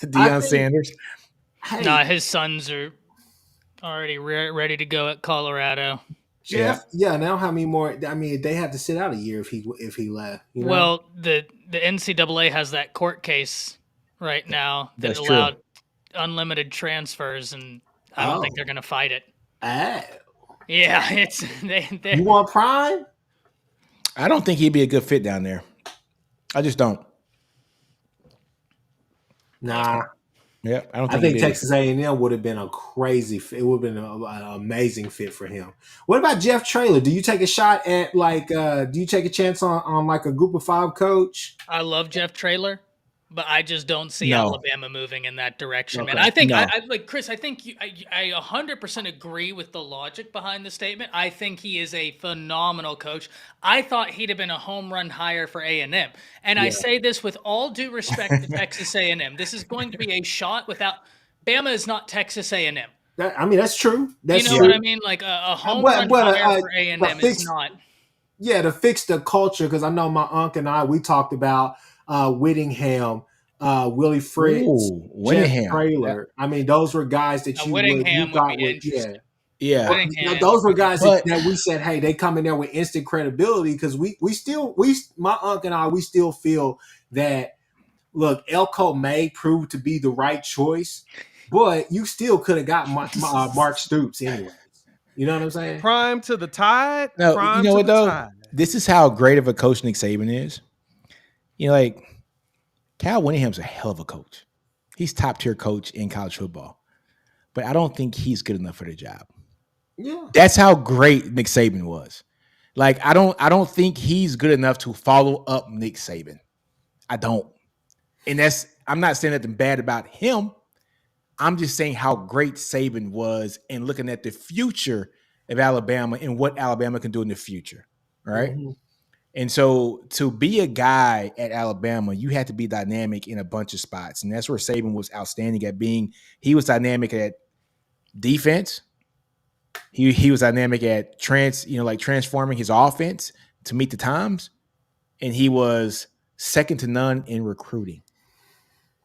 Deion Sanders. Hey, Nah, his sons are already ready to go at Colorado. Jeff. Yeah. Now, how many more? I mean, they have to sit out a year if he left. Well, the NCAA has that court case right now that That's allowed true. unlimited transfers, and I don't think they're going to fight it. Oh. Yeah, it's You want Prime? I don't think he'd be a good fit down there. I just don't. Nah. Yeah, I think Texas A&M would have been a crazy fit. It would have been an amazing fit for him. What about Jeff Traylor? Do you take a shot at do you take a chance on like a group of 5 coach? I love Jeff Traylor. But I just don't see No. Alabama moving in that direction, man. Okay. I think No. I like Chris. I think I 100% agree with the logic behind the statement. I think he is a phenomenal coach. I thought he'd have been a home run hire for A&M, and I say this with all due respect to Texas A&M. This is going to be a shot without Bama is not Texas A&M. I mean, that's true. That's You know true. what I mean? Like a home run hire for A&M is not. Yeah, to fix the culture, because I know my uncle and I, we talked about Whittingham, Willie Fritz, Ooh, Jeff Whittingham. Trailer. I mean, those were guys that you Whittingham would thought be would, interesting. Yeah. Whittingham. Those were guys But- that we said, hey, they come in there with instant credibility, because my uncle and I, we still feel that, look, Elko may prove to be the right choice, but you still could have got Mark Stoops anyway. You know what I'm saying? Prime to the tide. No, Prime you know to what the though? tide. This is how great of a coach Nick Saban is. You know, like Cal Whittingham's a hell of a coach. He's top tier coach in college football, but I don't think he's good enough for the job. Yeah. That's how great Nick Saban was. Like I don't think he's good enough to follow up Nick Saban. I don't. And I'm not saying nothing bad about him. I'm just saying how great Saban was and looking at the future of Alabama and what Alabama can do in the future. Right. Mm-hmm. And so to be a guy at Alabama, you had to be dynamic in a bunch of spots. And that's where Saban was outstanding at being. He was dynamic at defense. He was dynamic at transforming his offense to meet the times. And he was second to none in recruiting.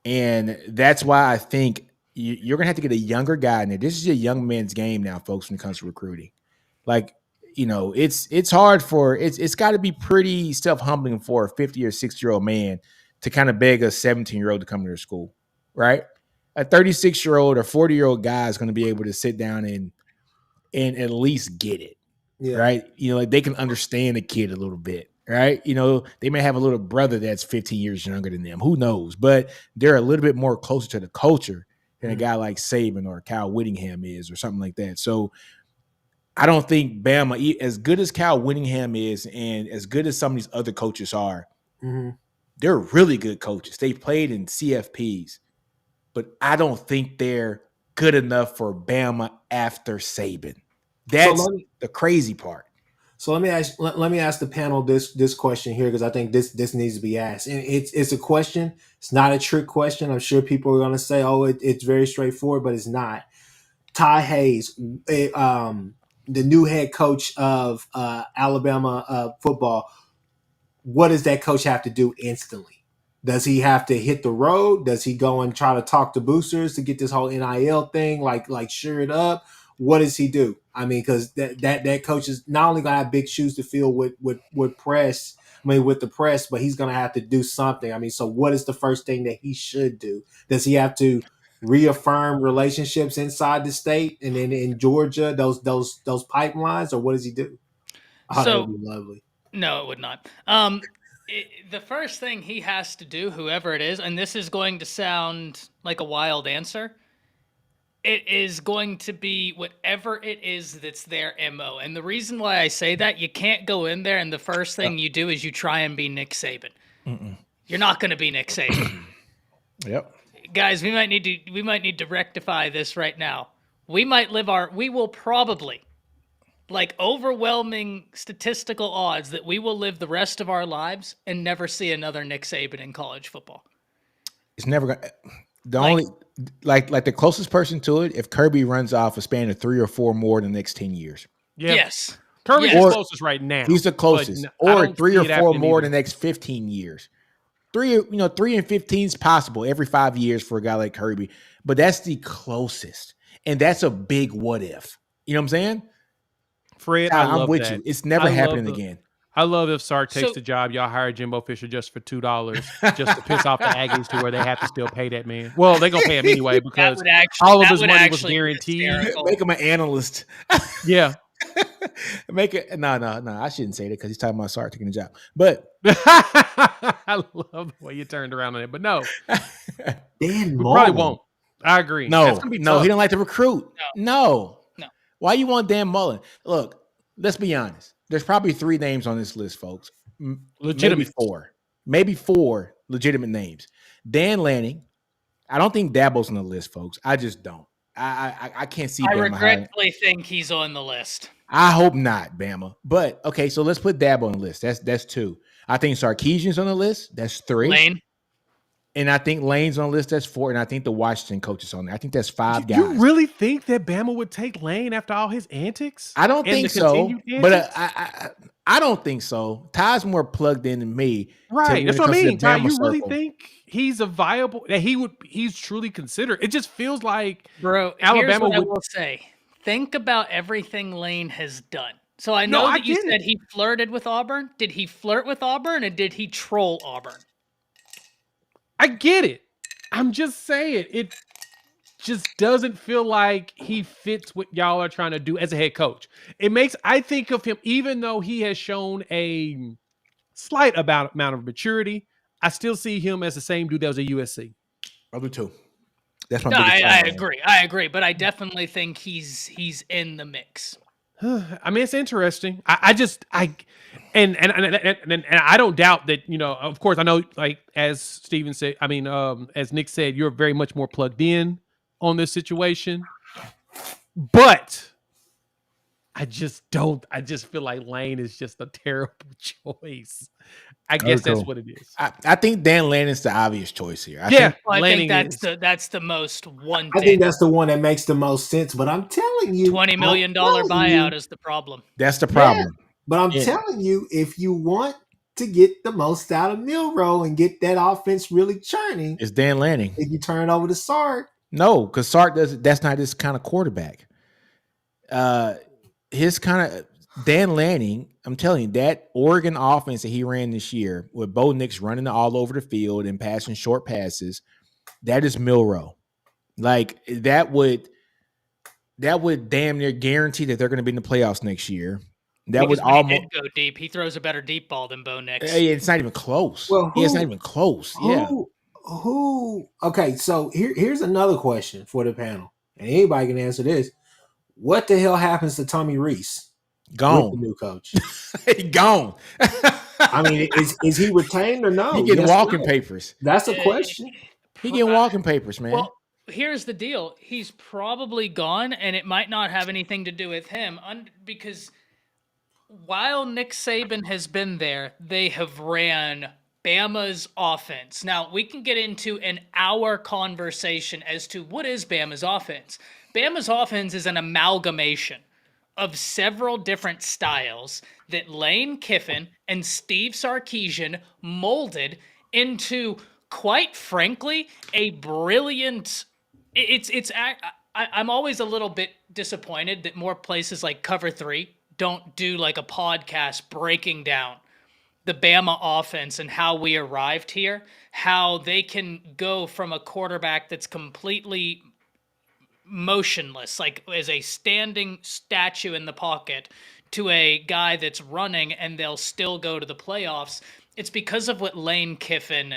And that's why I think you're going to have to get a younger guy in there. This is a young man's game now, folks, when it comes to recruiting. Like, you know, it's hard it's got to be pretty self-humbling for a 50 or 60-year-old man to kind of beg a 17-year-old to come to their school, right? A 36-year-old or 40-year-old guy is going to be able to sit down and at least get it, right? You know, like they can understand a kid a little bit, right? You know, they may have a little brother that's 15 years younger than them. Who knows? But they're a little bit more closer to the culture than a guy like Saban or Cal Whittingham is or something like that. So I don't think Bama, as good as Cal Whittingham is and as good as some of these other coaches are, they're really good coaches. They've played in CFPs, but I don't think they're good enough for Bama after Saban. That's the crazy part. So let me ask the panel this question here, because I think this needs to be asked. And it's a question. It's not a trick question. I'm sure people are going to say, "Oh, it's very straightforward," but it's not. Ty Hayes, the new head coach of Alabama football, what does that coach have to do instantly? Does he have to hit the road? Does he go and try to talk to boosters to get this whole NIL thing like sure it up? What does he do? I mean, because that coach is not only going to have big shoes to fill with press. I mean, with the press, but he's going to have to do something. I mean, so what is the first thing that he should do? Does he have to reaffirm relationships inside the state and then in Georgia, those pipelines, or what does he do? Oh, that would be lovely. No, it would not. The first thing he has to do, whoever it is, and this is going to sound like a wild answer, it is going to be whatever it is that's their MO. And the reason why I say that, you can't go in there and the first thing you do is you try and be Nick Saban. You're not going to be Nick Saban. Yep. Guys, we might need to rectify this right now. We will probably, like overwhelming statistical odds, that we will live the rest of our lives and never see another Nick Saban in college football. It's never going to. The only the closest person to it, if Kirby runs off a span of 3 or 4 more in the next 10 years. Yeah. Yes. Kirby's the closest right now. He's the closest. Or 3 or 4 more in the next 15 years. 3 and 15 is possible every 5 years for a guy like Kirby, but that's the closest. And that's a big what if. You know what I'm saying? Fred, I'm with you. It's never happening again. I love if Sark takes the job, y'all hire Jimbo Fisher just for $2 just to piss off the Aggies to where they have to still pay that man. Well, they're going to pay him anyway because all of his money was guaranteed. Make him an analyst. Yeah. Make it. No. I shouldn't say that because he's talking about Sark taking the job. But I love the way you turned around on it. But no. Dan we probably won't. I agree. No, he don't like to recruit. No. Why you want Dan Mullen? Look, let's be honest. There's probably 3 names on this list, folks. Legitimate. Maybe 4 legitimate names. Dan Lanning. I don't think Dabo's on the list, folks. I just don't. I can't see I Bama higher. regretfully think he's on the list. I hope not, Bama. But okay, so let's put Dabo on the list. That's 2. I think Sarkisian's on the list. That's 3. Lane. And I think Lane's on the list. That's 4. And I think the Washington coach is on there. I think that's 5 guys. You really think that Bama would take Lane after all his antics? I don't think so. But I don't think so. Ty's more plugged in than me. Right. That's what I mean. Ty, you really circle. think he's a viable that he's truly considered? It just feels like Bro, Alabama here's what I will say. Think about everything Lane has done. So I know that you said he flirted with Auburn. Did he flirt with Auburn and did he troll Auburn? I get it. I'm just saying it just doesn't feel like he fits what y'all are trying to do as a head coach. I think of him, even though he has shown a slight amount of maturity, I still see him as the same dude that was at USC. I do too. That's my I agree. I agree. But I definitely think he's in the mix. I mean, it's interesting. I don't doubt that, of course, I know, like, as Steven said, as Nick said, you're very much more plugged in on this situation. But I just feel like Lane is just a terrible choice. I guess that's what it is. I think Dan Lanning's the obvious choice here. I think that's the most one. I think that's the one that makes the most sense. But I'm telling you, $20 million buyout is the problem. That's the problem. Yeah, but I'm telling you, if you want to get the most out of Milroe and get that offense really churning, it's Dan Lanning. If you turn it over to Sark, no, because Sark that's not his kind of quarterback. His kind of Dan Lanning, I'm telling you, that Oregon offense that he ran this year with Bo Nix running all over the field and passing short passes, that is Milroe. Like that would damn near guarantee that they're going to be in the playoffs next year. That would almost go deep. He throws a better deep ball than Bo Nix. It's not even close. Well, it's not even close. Who? Okay, so here's another question for the panel, and anybody can answer this. What the hell happens to Tommy Rees? Gone. The new coach. Gone. I mean, is he retained or no? He getting walking papers. That's a question. He getting walking papers, man. Well, here's the deal. He's probably gone, and it might not have anything to do with him because while Nick Saban has been there, they have ran Bama's offense. Now, we can get into an hour conversation as to what is Bama's offense. Bama's offense is an amalgamation of several different styles that Lane Kiffin and Steve Sarkisian molded into, quite frankly, a brilliant. I'm always a little bit disappointed that more places like Cover 3 don't do like a podcast breaking down the Bama offense and how we arrived here, how they can go from a quarterback that's completely motionless, like as a standing statue in the pocket, to a guy that's running and they'll still go to the playoffs. It's because of what Lane Kiffin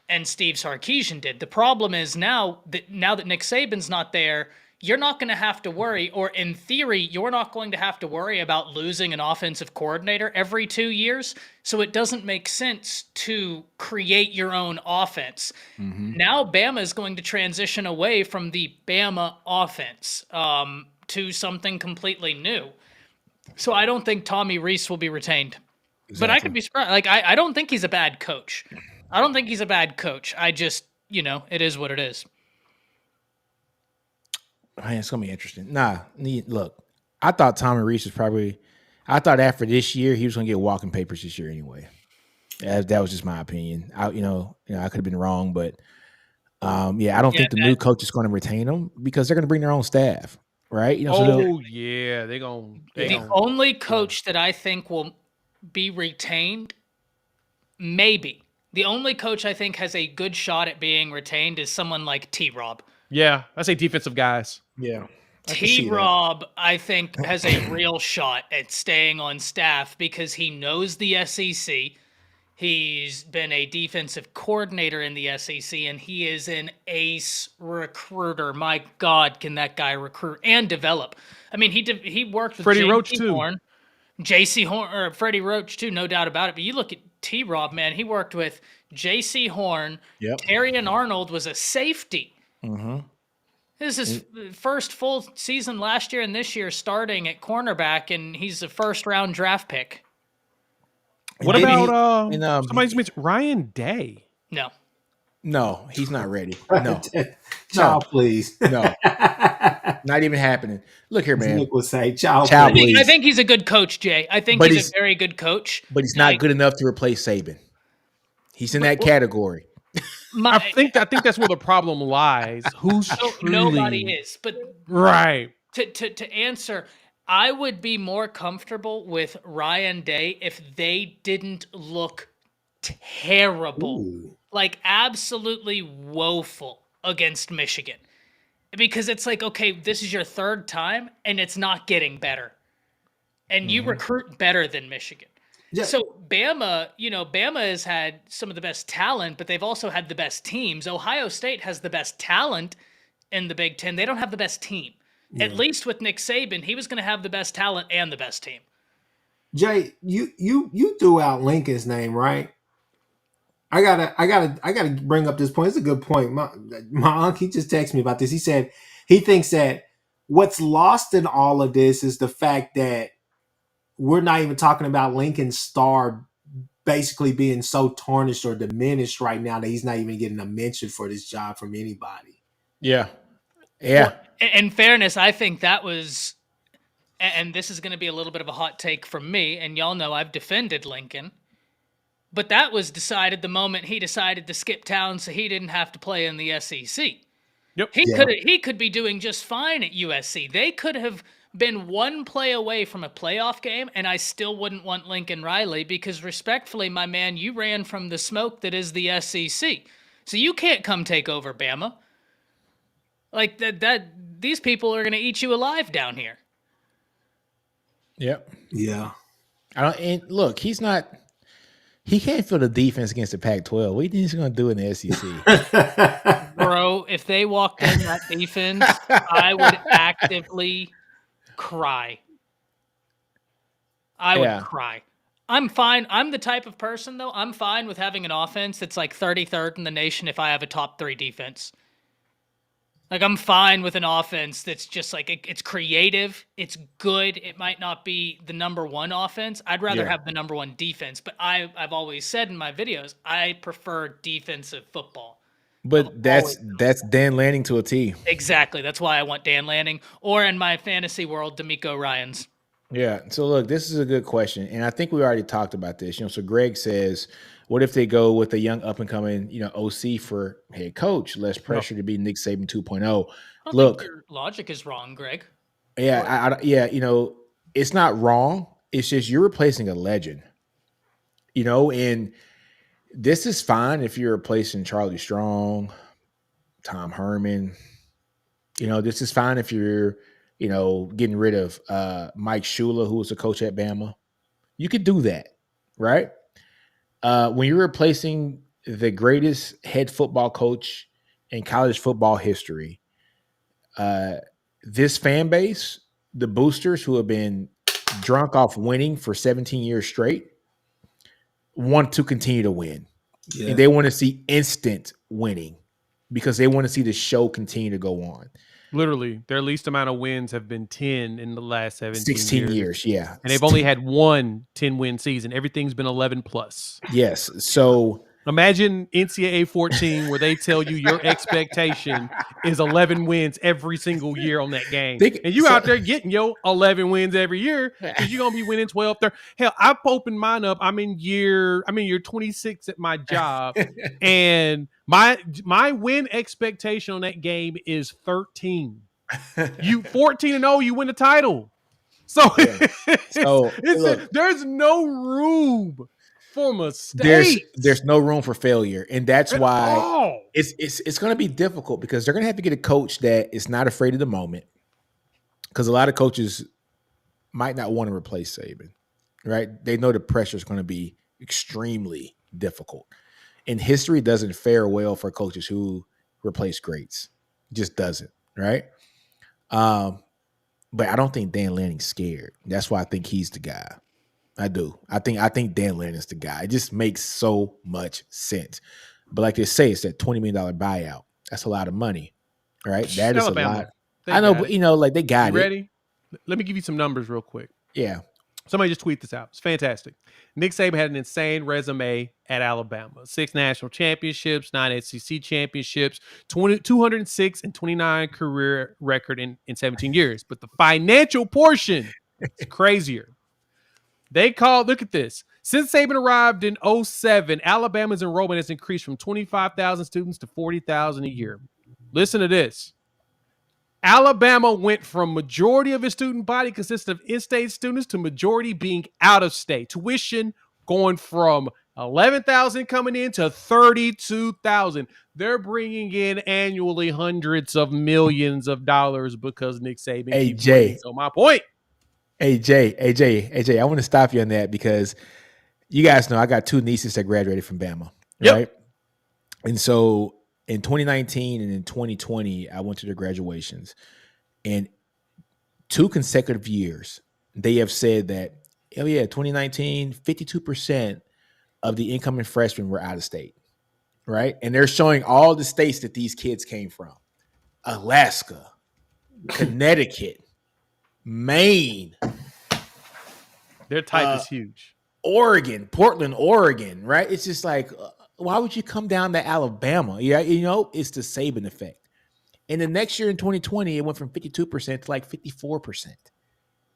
and Steve Sarkisian did. The problem is now that Nick Saban's not there, you're not going to have to worry, or in theory, you're not going to have to worry about losing an offensive coordinator every 2 years. So it doesn't make sense to create your own offense. Mm-hmm. Now Bama is going to transition away from the Bama offense to something completely new. So I don't think Tommy Rees will be retained. Exactly. But I could be surprised. Like, I don't think he's a bad coach. I just, it is what it is. Man, it's gonna be interesting. Look, I thought Tommy Rees was I thought after this year he was gonna get walking papers this year anyway. That was just my opinion. I could have been wrong, but I don't think the new coach is going to retain them because they're going to bring their own staff, right? They're going. The only coach that I think will be retained, maybe the only coach I think has a good shot at being retained is someone like T-Rob. Yeah, I say defensive guys. Yeah. T-Rob, I think, has a real shot at staying on staff because he knows the SEC. He's been a defensive coordinator in the SEC, and he is an ace recruiter. My God, can that guy recruit and develop? I mean, he worked with Freddie Roach too. J.C. Horn, or Freddie Roach too, no doubt about it. But you look at T-Rob, man, he worked with J.C. Horn. Yep. Terry and Arnold was a safety. Mm-hmm. This is his first full season last year and this year starting at cornerback, and he's a first-round draft pick. What about somebody's mentioned Ryan Day? No, he's not ready. No, child, please. No, not even happening. Look here, man. Nick will say, child, please. I think he's a good coach, Jay. I think he's a very good coach. But he's not good enough to replace Saban. He's in that category. I think that's where the problem lies. Who's truly... Nobody is, but right. To answer, I would be more comfortable with Ryan Day if they didn't look terrible. Ooh. Like absolutely woeful against Michigan. Because it's like, okay, this is your third time and it's not getting better. And you recruit better than Michigan. Yeah. So Bama has had some of the best talent, but they've also had the best teams. Ohio State has the best talent in the Big Ten. They don't have the best team. Yeah. At least with Nick Saban, he was going to have the best talent and the best team. Jay, you threw out Lincoln's name, right? I gotta bring up this point. It's a good point. My uncle, he just texted me about this. He said he thinks that what's lost in all of this is the fact that we're not even talking about Lincoln's star basically being so tarnished or diminished right now that he's not even getting a mention for this job from anybody. Yeah. Well, in fairness, I think that was, and this is going to be a little bit of a hot take from me, and y'all know I've defended Lincoln. But that was decided the moment he decided to skip town so he didn't have to play in the SEC. Yep. He could be doing just fine at USC. They could have been one play away from a playoff game, and I still wouldn't want Lincoln Riley because respectfully, my man, you ran from the smoke that is the SEC. So you can't come take over Bama. Like that these people are going to eat you alive down here. Yep. Yeah. And look, he can't fill the defense against the Pac-12. What do you think he's going to do in the SEC? Bro, if they walked in that defense, I would actively cry. I would cry. I'm fine. I'm the type of person, though, I'm fine with having an offense that's like 33rd in the nation if I have a top 3 defense. Like, I'm fine with an offense that's just like, it's creative, it's good. It might not be the number 1 offense. I'd rather have the number 1 defense. But I've always said in my videos, I prefer defensive football. But that's Dan Lanning to a T. Exactly. That's why I want Dan Lanning. Or in my fantasy world, D'Amico Ryans. Yeah. So, look, this is a good question. And I think we already talked about this. So Greg says, what if they go with a young up-and-coming, OC for head coach? Less pressure to be Nick Saban 2.0. Look, your logic is wrong, Greg. Yeah, it's not wrong. It's just you're replacing a legend. And this is fine if you're replacing Charlie Strong, Tom Herman. This is fine if you're, getting rid of Mike Shula, who was a coach at Bama. You could do that, right? When you're replacing the greatest head football coach in college football history, this fan base, the boosters who have been drunk off winning for 17 years straight, want to continue to win. Yeah. And they want to see instant winning because they want to see the show continue to go on. Literally, their least amount of wins have been 10 in the last 16 years. Yeah. And they've only had one 10-win season. Everything's been 11 plus. Yes. So imagine NCAA 14 where they tell you your expectation is 11 wins every single year on that game. And you out there getting your 11 wins every year because you're going to be winning 12 there. Hell, I've opened mine up. I'm in year 26 at my job. And my win expectation on that game is 13. You 14-0, you win the title. So, there's no room for mistakes. There's no room for failure, and that's why it's going to be difficult because they're going to have to get a coach that is not afraid of the moment. Because a lot of coaches might not want to replace Saban, right? They know the pressure is going to be extremely difficult, and history doesn't fare well for coaches who replace greats. It just doesn't, right? But I don't think Dan Lanning's scared. That's why I think he's the guy. I do. I think Dan Lanning is the guy. It just makes so much sense. But like they say, it's that $20 million buyout. That's a lot of money, right? That is a Alabama, lot. they I know, got but it. like they got You it. ready? Let me give you some numbers real quick. Yeah. Somebody just tweet this out. It's fantastic. Nick Saban had an insane resume at Alabama. 6 national championships, 9 SEC championships, 206 and 29 career record in 17 years. But the financial portion is crazier. Look at this. Since Saban arrived in 2007, Alabama's enrollment has increased from 25,000 students to 40,000 a year. Listen to this. Alabama went from majority of its student body consisting of in-state students to majority being out of state. Tuition going from 11,000 coming in to 32,000. They're bringing in annually hundreds of millions of dollars because Nick Saban Hey, keeps winning. Jay. So my point. AJ, I want to stop you on that because you guys know I got 2 nieces that graduated from Bama, Yep. right? And so in 2019 and in 2020, I went to their graduations. And 2 consecutive years, they have said that, 2019, 52% of the incoming freshmen were out of state, right? And they're showing all the states that these kids came from. Alaska, Connecticut, Maine. Their type is huge. Oregon, Portland, Oregon, right? It's just like, why would you come down to Alabama? Yeah, it's the Saban effect. And the next year in 2020, it went from 52% to like 54%.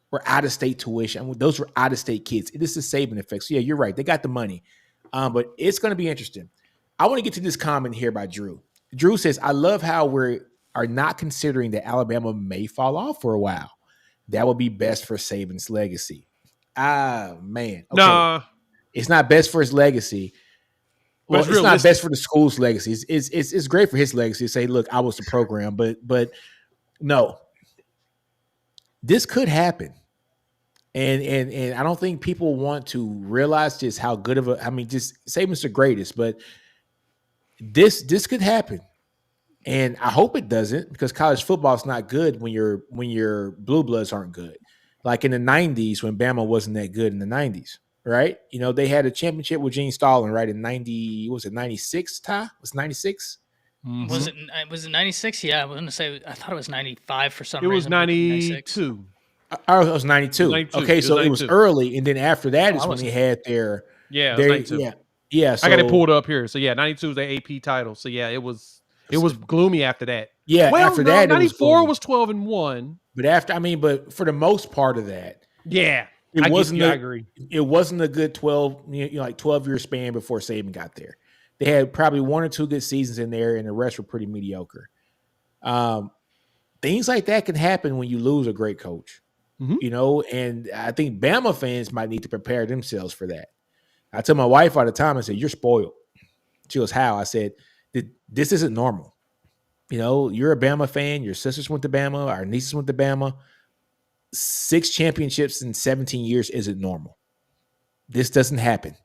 We're out of state tuition. Those were out of state kids. It is the Saban effect. So yeah, you're right. They got the money. But it's going to be interesting. I want to get to this comment here by Drew. Drew says, I love how we are not considering that Alabama may fall off for a while. That would be best for Saban's legacy. Ah, man. Okay. Nah. It's not best for his legacy. Well, it's not best for the school's legacy. It's great for his legacy to say, look, I was the program, but no. This could happen. And I don't think people want to realize just how good of just Saban's the greatest, but this could happen. And I hope it doesn't, because college football is not good when your blue bloods aren't good. Like in the 90s when Bama wasn't that good in the 90s, right? They had a championship with Gene Stallings, right? In 96, Ty? Was it 96? Mm-hmm. Was it 96? Yeah, I was going to say, I thought it was 95 for some reason. It was 92. Oh, it was 92. Okay, so it was early, and then after that is when they had their it was 92. Yeah. So, I got it pulled up here. So yeah, 92 was the AP title. So yeah, it was gloomy after that. Yeah, after that, 94 was 12-1. But for the most part of that, yeah, I agree. It wasn't a good 12-year span before Saban got there. They had probably 1 or 2 good seasons in there, and the rest were pretty mediocre. Things like that can happen when you lose a great coach. Mm-hmm. And I think Bama fans might need to prepare themselves for that. I tell my wife all the time, I said, you're spoiled. She goes, how? I said, this isn't normal. You're a Bama fan. Your sisters went to Bama. Our nieces went to Bama. 6 championships in 17 years isn't normal. This doesn't happen.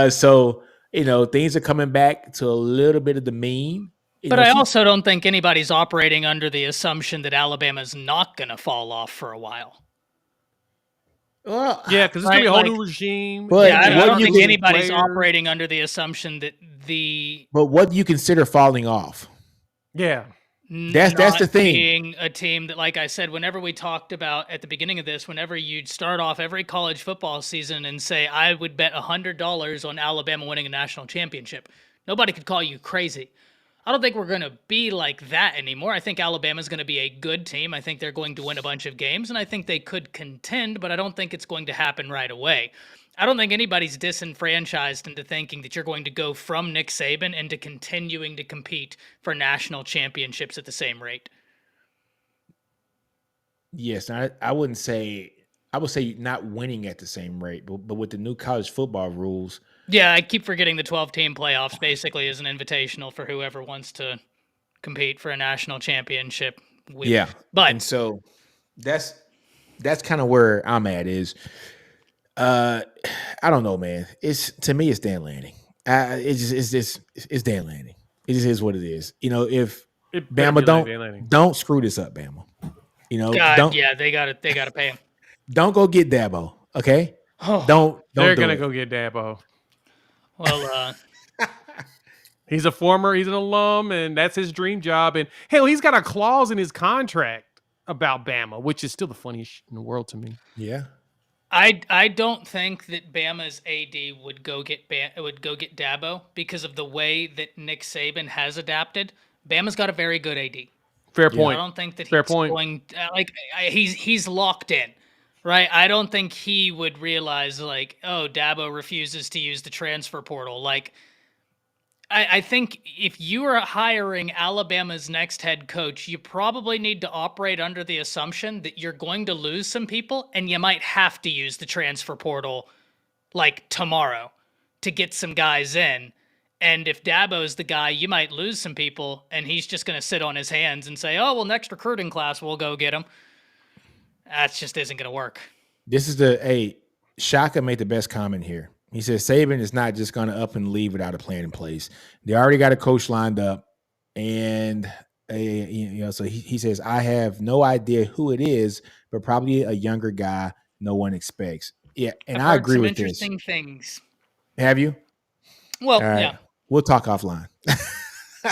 So, things are coming back to a little bit of the mean. But I also don't think anybody's operating under the assumption that Alabama's not going to fall off for a while. Well, yeah, because it's going to be a whole new regime. But I don't think anybody's operating under the assumption that But what do you consider falling off? Yeah. That's the thing. Being a team that, like I said, whenever we talked about at the beginning of this, whenever you'd start off every college football season and say, I would bet $100 on Alabama winning a national championship, nobody could call you crazy. I don't think we're going to be like that anymore. I think Alabama's going to be a good team. I think they're going to win a bunch of games, and I think they could contend, but I don't think it's going to happen right away. I don't think anybody's disenfranchised into thinking that you're going to go from Nick Saban into continuing to compete for national championships at the same rate. Yes, I wouldn't say – I would say not winning at the same rate, but with the new college football rules – yeah, I keep forgetting the 12-team playoffs basically is an invitational for whoever wants to compete for a national championship. And so that's kind of where I'm at is I don't know, man. To me it's Dan Lanning. It's Dan Lanning. It just is what it is. If Bama don't screw this up, Bama. God, they got to pay him. Don't go get Dabo, okay? Oh, Don't They're do gonna it. go get Dabo. well, He's an alum, and that's his dream job. And hell, he's got a clause in his contract about Bama, which is still the funniest shit in the world to me. Yeah. I don't think that Bama's AD would go get Dabo because of the way that Nick Saban has adapted. Bama's got a very good AD. Fair I point. don't think that Fair he's point. going he's locked in, right? I don't think he would realize like, oh, Dabo refuses to use the transfer portal. Like, I think if you are hiring Alabama's next head coach, you probably need to operate under the assumption that you're going to lose some people and you might have to use the transfer portal like tomorrow to get some guys in. And if Dabo's the guy, you might lose some people and he's just going to sit on his hands and say, oh, well, next recruiting class, we'll go get him. That just isn't going to work. This is Shaka made the best comment here. He says Saban is not just going to up and leave without a plan in place. They already got a coach lined up, and so he says I have no idea who it is, but probably a younger guy no one expects. Yeah, and I agree with this. Interesting things. Have you? Well, All right. yeah. We'll talk offline.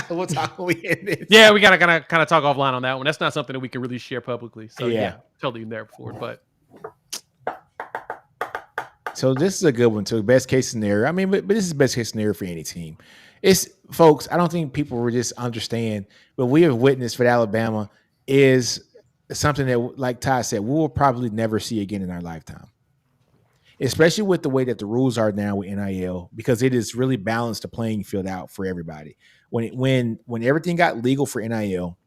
We'll talk when we end this. Yeah, we gotta kind of talk offline on that one. That's not something that we can really share publicly. So Yeah. yeah totally there for it. But So this is a good one too. Best case scenario. I mean, but this is best case scenario for any team. It's folks. I don't think people will just understand. What we have witnessed for Alabama is something that, like Ty said, we will probably never see again in our lifetime. Especially with the way that the rules are now with NIL, because it has really balanced the playing field out for everybody. When everything got legal for NIL,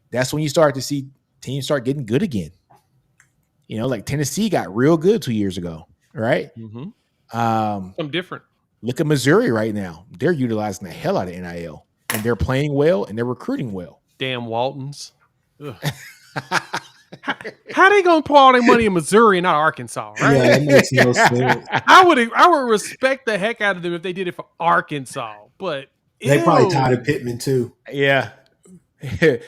that's when you start to see teams start getting good again. You know, like Tennessee got real good 2 years ago. Right. something different. Look at Missouri right now. They're utilizing the hell out of NIL, and they're playing well and they're recruiting well. Damn Waltons. How they gonna pour all their money in Missouri and not Arkansas? Right? Yeah, that makes no sense. I would respect the heck out of them if they did it for Arkansas, but They probably tired of Pittman too. Yeah.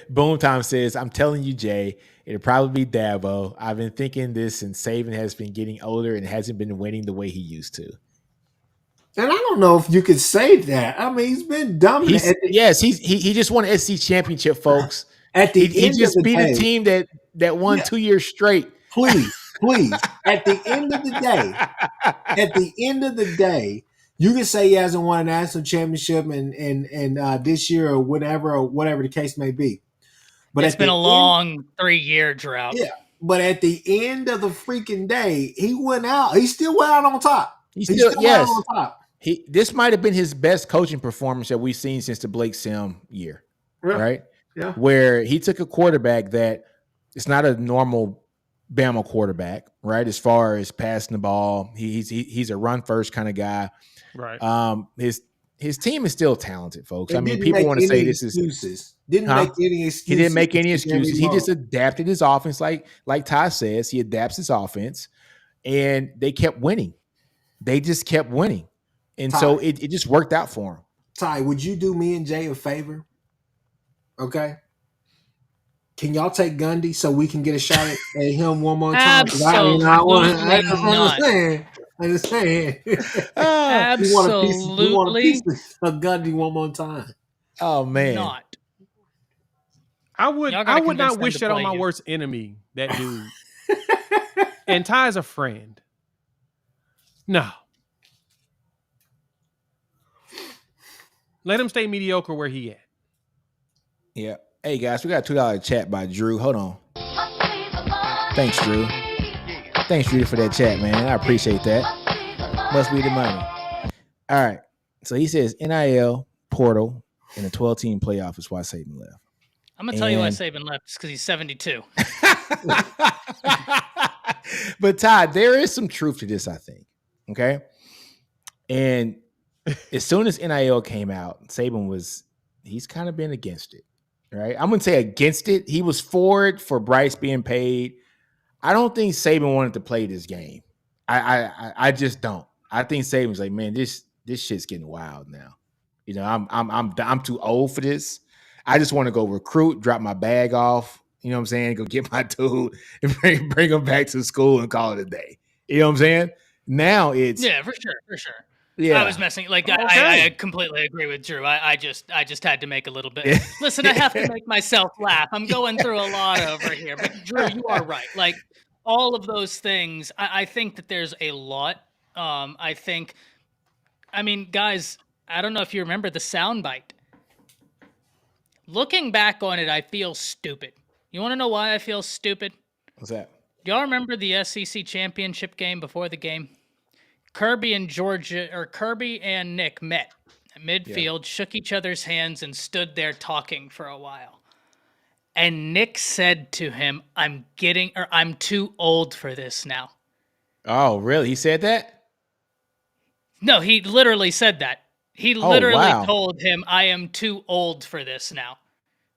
Boom Time says, I'm telling you, Jay, it'll probably be Dabo. I've been thinking this since Saban has been getting older and hasn't been winning the way he used to. And I don't know if you could say that. I mean, he's been dominant. He just won an SC championship, folks. At the He end just of the beat day, a team that won 2 years straight. Please. At the end of the day, you can say he hasn't won a national championship and this year or whatever the case may be. But it's been a long 3-year drought. Yeah. But at the end of the freaking day, he went out. He still went out on top. He still went out on top. This might have been his best coaching performance that we've seen since the Blake Sim year. Yeah. Right? Yeah. Where he took a quarterback that it's not a normal Bama quarterback, right? As far as passing the ball, he's a run first kind of guy. Right. His team is still talented, folks. It I mean, didn't people make want to say any this excuses. is Didn't make any excuses. He didn't make any excuses. He Every just month. adapted his offense, like Ty says. He adapts his offense, and they kept winning. They just kept winning, and Ty. so it just worked out for him. Ty, would you do me and Jay a favor? Okay. Can y'all take Gundy so we can get a shot at him one more time? Absolutely not. I understand. Absolutely we want a piece of Gundy one more time. Oh man, not. I would Y'all gotta convince not them wish to that on play my you. worst enemy, that dude. And Ty's a friend. No. Let him stay mediocre where he at. yeah. Hey guys, we got a $2 chat by Drew. Hold on. Thanks, Drew. Thanks, Drew, for that chat, man. I appreciate that. Must be the money. All right. So he says NIL portal and a 12-team playoff is why Saban left. I'm gonna tell you why Saban left. It's because he's 72. But Todd, there is some truth to this, I think. Okay. And as soon as NIL came out, Saban he's kind of been against it. Right. I'm gonna say against it. He was for it for Bryce being paid. I don't think Saban wanted to play this game. I just don't. I think Saban's like, man, this shit's getting wild now. You know, I'm too old for this. I just want to go recruit, drop my bag off, You know what I'm saying? Go get my dude and bring him back to school and call it a day. You know what I'm saying? Now it's Yeah, for sure. I was yeah. messing. Like Okay. I completely agree with Drew. I just had to make a little bit. Yeah. Listen, I have to make myself laugh. I'm going through a lot over here, but Drew, you are right. Like all of those things, I think that there's a lot. I mean, guys, I don't know if you remember the soundbite. Looking back on it, I feel stupid. You want to know why I feel stupid? What's that? Y'all remember the SEC championship game before the game? Kirby and Nick met at midfield, shook each other's hands, and stood there talking for a while. And Nick said to him, I'm too old for this now. Oh, really? He said that? No, he literally said that. He literally wow. told him, I am too old for this now.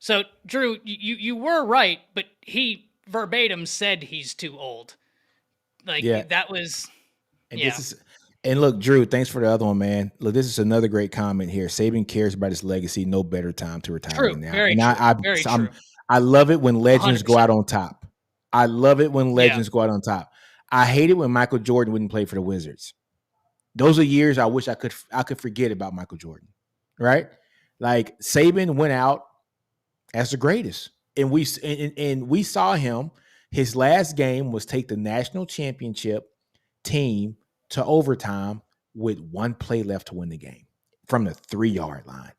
So, Drew, you were right, but he verbatim said he's too old. Like, that was... And and look, Drew, thanks for the other one, man. Look, this is another great comment here. Saban cares about his legacy. No better time to retire than now. Very and true. I love it when legends 100%. go out on top. I love it when legends go out on top. I hate it when Michael Jordan wouldn't play for the Wizards. Those are years I wish I could forget about Michael Jordan, right? Like Saban went out as the greatest, and we saw him. His last game was take the national championship team to overtime with one play left to win the game from the 3-yard line.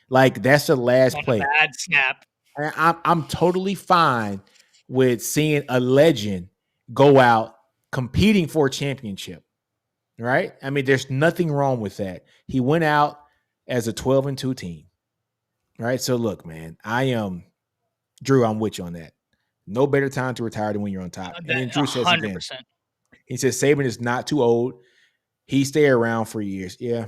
Like that's the last play. A bad snap. And I'm totally fine with seeing a legend go out competing for a championship. Right? I mean, there's nothing wrong with that. He went out as a 12-2 team. Right? So look, man, Drew, I'm with you on that. No better time to retire than when you're on top. And then Drew says 100%. Again, he says Saban is not too old. He stay around for years. Yeah.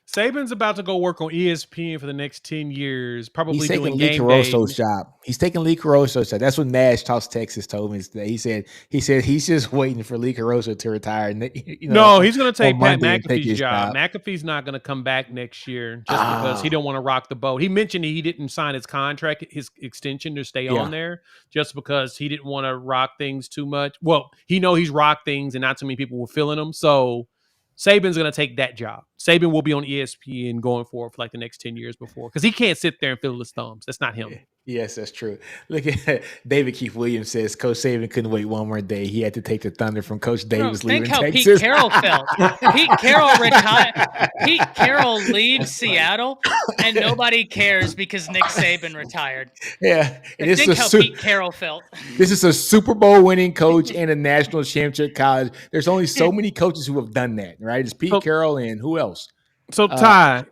Saban's about to go work on ESPN for the next 10 years, probably He's doing taking Lee game Caruso's days. job. He's taking Lee Caruso's job. That's what Nash Talks Texas told me today. He said he's just waiting for Lee Caruso to retire. And, no, he's going to take Pat McAfee's job. McAfee's not going to come back next year just because he don't want to rock the boat. He mentioned he didn't sign his contract, his extension to stay on there just because he didn't want to rock things too much. Well, he's rocked things and not too many people were feeling them. So Saban's going to take that job. Saban will be on ESPN going forward for like the next 10 years before because he can't sit there and fiddle his thumbs. That's not him. Yes, that's true. Look at David Keith Williams says Coach Saban couldn't wait one more day. He had to take the thunder from Coach Davis leaving Texas. Think how Pete Carroll felt. Pete Carroll retired. Pete Carroll leaves Seattle, and nobody cares because Nick Saban retired. Yeah, and think how Pete Carroll felt. This is a Super Bowl winning coach and a national championship college. There's only so many coaches who have done that, right? It's Pete Carroll and who else? So Ty,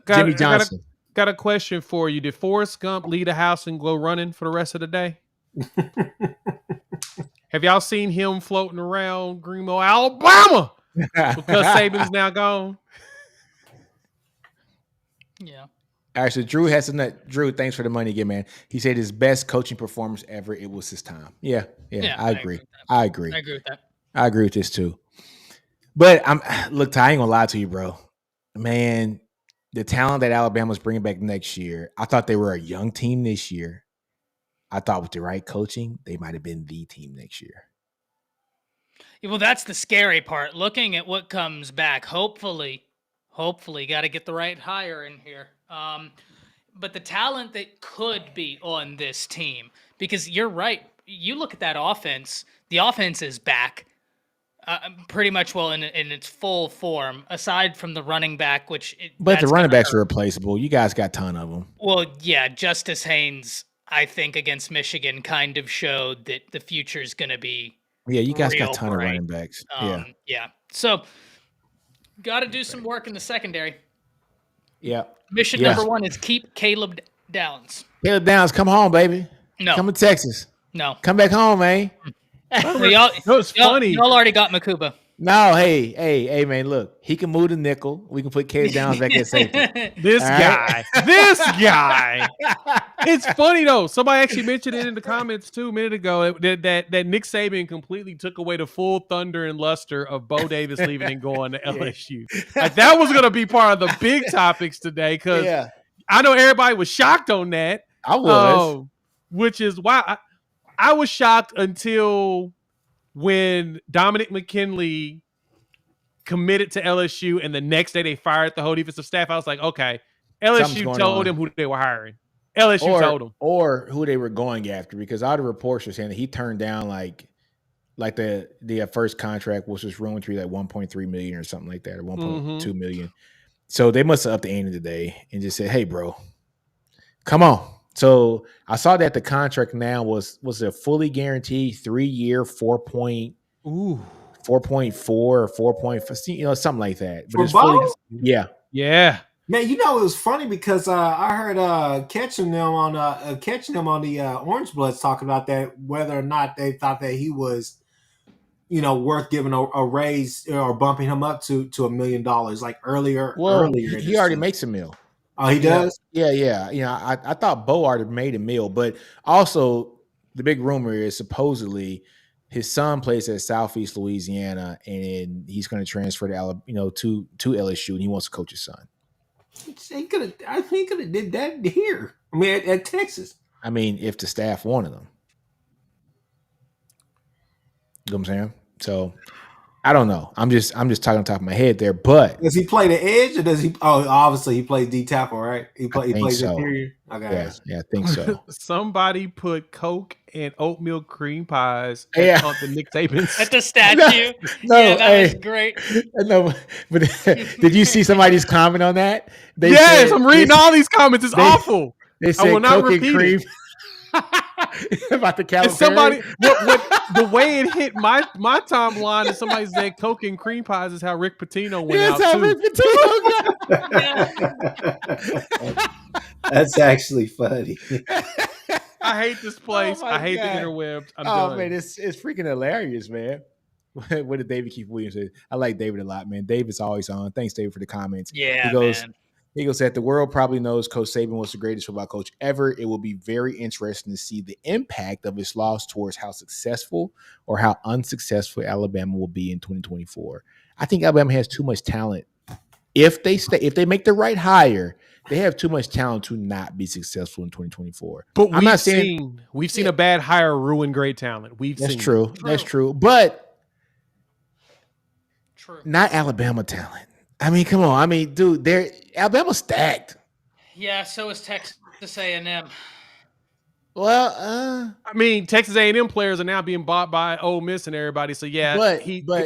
Jimmy Johnson. Got a question for you. Did Forrest Gump leave the house and go running for the rest of the day? Have y'all seen him floating around Greenville, Alabama? Because Saban's now gone. Yeah. Actually, Drew, thanks for the money again, man. He said his best coaching performance ever. It was his time. Yeah, I agree. I agree with that. I agree with this too. But look, Ty, I ain't gonna lie to you, bro. Man, the talent that Alabama's bringing back next year, I thought they were a young team this year. I thought with the right coaching, they might have been the team next year. Yeah, well, that's the scary part. Looking at what comes back, hopefully, got to get the right hire in here. But the talent that could be on this team, because you're right. You look at that offense, the offense is back. Pretty much in its full form, aside from the running back, but the running backs are replaceable. You guys got a ton of them. Well, yeah, Justice Haynes, I think against Michigan, kind of showed that the future is going to be. Yeah, you guys got a ton of running backs. Yeah. So, got to do some work in the secondary. Yeah. Mission number 1 is keep Caleb Downs. Caleb Downs, come home, baby. No, come to Texas. No, come back home, man. It's funny. Y'all already got Makuba. No, hey, man, look. He can move the nickel. We can put Caleb Downs back at safety. This guy. It's funny, though. Somebody actually mentioned it in the comments, too, a minute ago, that Nick Saban completely took away the full thunder and luster of Bo Davis leaving and going to LSU. Like, that was going to be part of the big topics today, because I know everybody was shocked on that. I was. Which is why I was shocked until when Dominic McKinley committed to LSU and the next day they fired the whole defensive staff. I was like, okay, Something's LSU going told on. them who they were hiring. LSU told them. Or who they were going after, because all the reports were saying that he turned down like the first contract was just rumored to be like 1.3 million or something like that, or 1.2 million. So they must have upped the ante today and just said, hey, bro, come on. So I saw that the contract now was a fully guaranteed 3-year, 4.4 or 4.5, something like that. But For it's fully, Bo? Yeah. Man, it was funny because I heard catching them on the Orange Bloods talking about that, whether or not they thought that he was, worth giving a raise or bumping him up to $1 million like earlier. Well, earlier he already makes a meal. Oh, he does? Yeah. I thought Bo already made a meal, but also the big rumor is supposedly his son plays at Southeast Louisiana, and he's going to transfer to Alabama, to LSU, and he wants to coach his son. I think he could have did that here. I mean, at Texas. I mean, if the staff wanted him. You know what I'm saying? So I don't know. I'm just talking on top of my head there. But does he play the edge, or does he? Oh, obviously he plays D tackle, right? He plays so. interior. Okay, yeah, I think so. Somebody put Coke and oatmeal cream pies Yeah. on the Nick Saban's at the statue. No, that was great. No, but did you see somebody's comment on that? Yes, I'm reading all these comments. It's awful. They said I will not Coke and repeat cream. it. About the Calipari. Somebody, the way it hit my timeline is somebody said Coke and cream pies is how Rick Pitino went out how too. Rick Pitino That's actually funny. I hate this place. Oh I hate God. the interwebs. I'm done. Man, it's freaking hilarious, man. What did David Keith Williams say? I like David a lot, man. David's always on. Thanks, David, for the comments. Yeah, man. He goes that the world probably knows Coach Saban was the greatest football coach ever. It will be very interesting to see the impact of his loss towards how successful or how unsuccessful Alabama will be in 2024. I think Alabama has too much talent. If they make the right hire, they have too much talent to not be successful in 2024. But I'm not saying we've seen a bad hire ruin great talent. That's true. That's true. But true. Not Alabama talent. I mean, come on. I mean, dude, Alabama's stacked. Yeah, so is Texas A&M. Well, I mean, Texas A&M players are now being bought by Ole Miss and everybody. So yeah,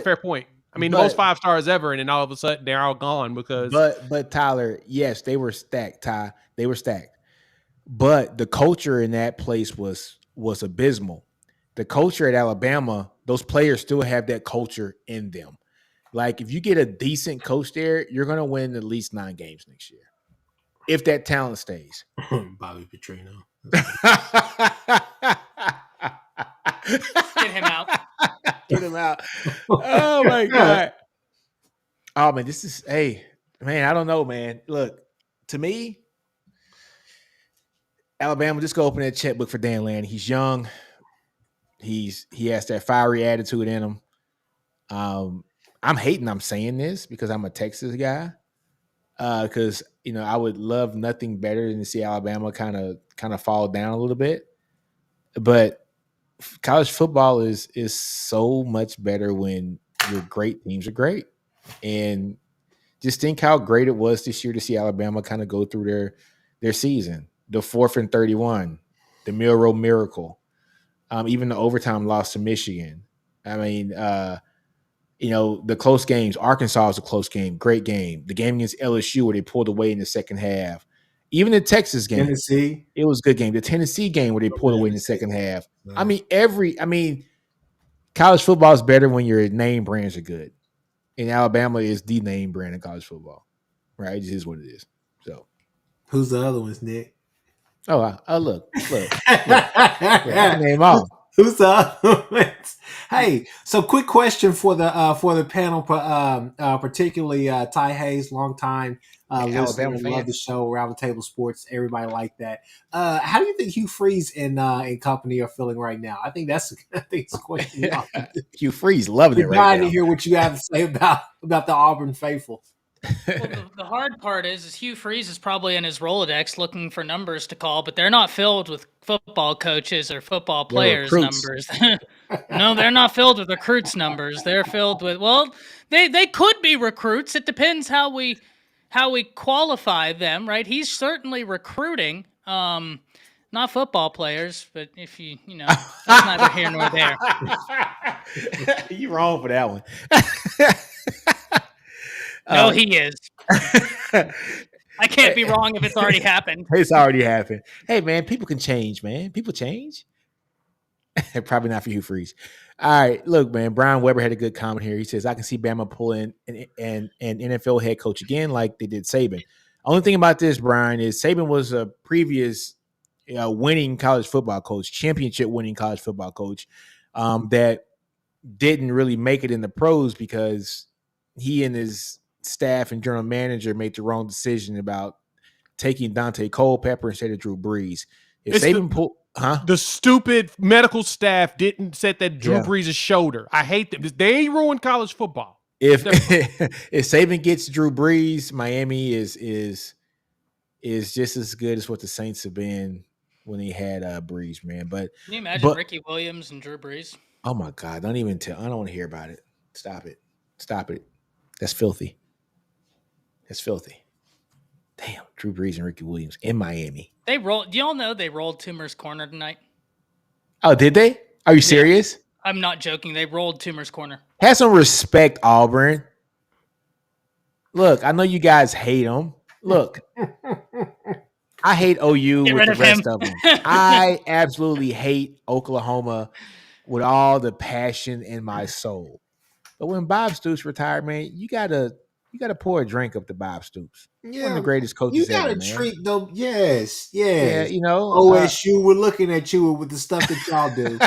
fair point. I mean, the most 5 stars ever, and then all of a sudden they're all gone because. But Tyler, yes, they were stacked. Ty, they were stacked. But the culture in that place was abysmal. The culture at Alabama, those players still have that culture in them. Like, if you get a decent coach there, you're going to win at least 9 games next year. If that talent stays. Bobby Petrino. Get him out. Get him out. Oh, my God. Oh, man, I don't know, man. Look, to me, Alabama, just go open that checkbook for Dan Lanning. He's young. He has that fiery attitude in him. I'm saying this because I'm a Texas guy. Because I would love nothing better than to see Alabama kind of fall down a little bit. But college football is so much better when your great teams are great. And just think how great it was this year to see Alabama kind of go through their season. The 4th and 31, the Mill Road Miracle, even the overtime loss to Michigan. I mean, the close games. Arkansas was a close game, great game. The game against LSU where they pulled away in the second half. Even the Texas game, Tennessee, it was a good game. The Tennessee game where they pulled away in the second half. I mean, college football is better when your name brands are good, and Alabama is the name brand in college football, right? It just is what it is. So, who's the other ones, Nick? Oh, look. Name off. Who's the other ones? Hey, so quick question for the panel, particularly Ty Hayes, longtime listener, love the show, Around the Table Sports, everybody like that. How do you think Hugh Freeze and company are feeling right now? I think it's a question. Hugh Freeze loving it right now. Dying to hear what you have to say about the Auburn faithful. Well, the hard part is Hugh Freeze is probably in his Rolodex looking for numbers to call, but they're not filled with football coaches or football They're players' recruits. numbers. No, they're not filled with recruits' numbers. They're filled with they could be recruits. It depends how we qualify them, right? He's certainly recruiting, not football players, but if that's neither here nor there. You wrong for that one. No, he is. I can't be wrong if it's already happened. It's already happened. Hey, man, people can change, man. People change. Probably not for Hugh Freeze. All right, look, man. Brian Weber had a good comment here. He says, "I can see Bama pulling an NFL head coach again, like they did Saban." Only thing about this, Brian, is Saban was a previous winning college football coach, championship winning college football coach, that didn't really make it in the pros because he and his staff and general manager made the wrong decision about taking Dante Culpepper instead of Drew Brees. If Saban pulled, the stupid medical staff didn't set that Drew Brees' shoulder. I hate them. They ruined college football. If if Saban gets Drew Brees, Miami is just as good as what the Saints have been when he had Brees, man. But can you imagine Ricky Williams and Drew Brees? Oh my God! Don't even tell. I don't want to hear about it. Stop it. Stop it. That's filthy. That's filthy. Damn, Drew Brees and Ricky Williams in Miami. They rolled. Do y'all know they rolled Toomer's corner tonight? Oh, did they? Are you serious? I'm not joking. They rolled Toomer's corner. Have some respect, Auburn. Look, I know you guys hate them. Look, I hate OU with the rest of them. I absolutely hate Oklahoma with all the passion in my soul. But when Bob Stoops retired, man, you gotta pour a drink up to Bob Stoops. Yeah, one of the greatest coaches ever, man. You gotta treat them. Yes. Yeah, OSU, we're looking at you with the stuff that y'all do.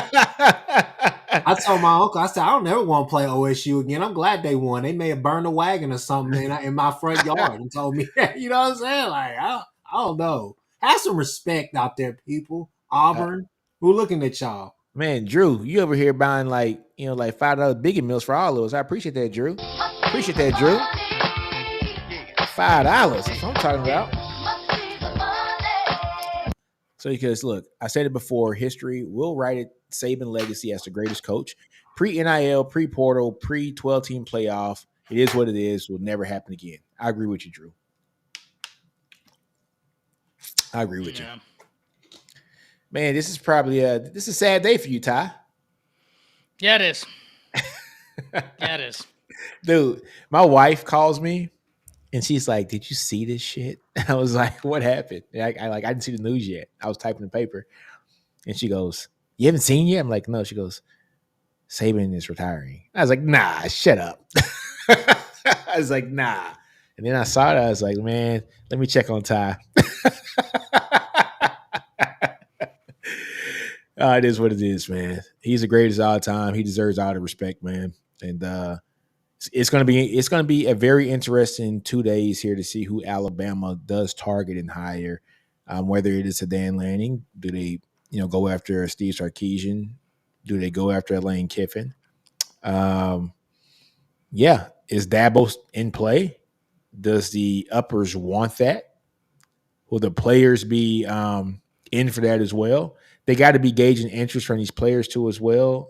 I told my uncle, I said, I don't never want to play OSU again. I'm glad they won. They may have burned a wagon or something in my front yard and told me that. You know what I'm saying? Like, I don't know. Have some respect out there, people. Auburn, we're looking at y'all. Man, Drew, you over here buying like $5 Biggie Meals for all of us. I appreciate that, Drew. Appreciate that, Drew. $5. That's what I'm talking about. So because look, I said it before, history will write it Saban legacy as the greatest coach. Pre-NIL, pre-portal, pre-12-team playoff. It is what it is. Will never happen again. I agree with you, Drew. I agree with you. Man, this is probably a sad day for you, Ty. Yeah, it is. Yeah, it is. Dude, my wife calls me and she's like, "Did you see this shit?" I was like, "What happened?" I didn't see the news yet. I was typing the paper. And she goes, "You haven't seen yet?" I'm like, "No." She goes, "Saban is retiring." I was like, "Nah, shut up." I was like, "Nah." And then I saw it. I was like, "Man, let me check on Ty." It is what it is, man. He's the greatest of all time. He deserves all the respect, man. And it's gonna be a very interesting 2 days here to see who Alabama does target and hire. Whether it is a Dan Lanning, do they go after Steve Sarkisian? Do they go after Lane Kiffin? Is Dabo in play? Does the uppers want that? Will the players be in for that as well? They got to be gauging interest from these players too as well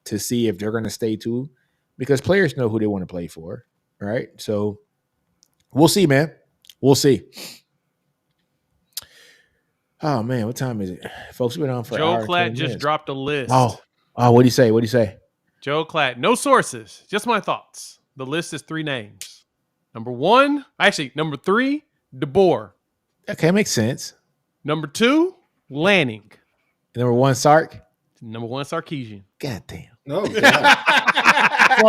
to see if they're going to stay too, because players know who they want to play for, right? So we'll see, man. We'll see. Oh man, what time is it, folks? We've been on for Joe an hour. Klatt just dropped a list. Oh, what do you say? What do you say? Joe Klatt, no sources, just my thoughts. The list is 3 names. Number 3, DeBoer. Okay, makes sense. Number 2, Lanning. Number 1, Sark. Number 1, Sarkisian. God damn. No. Well,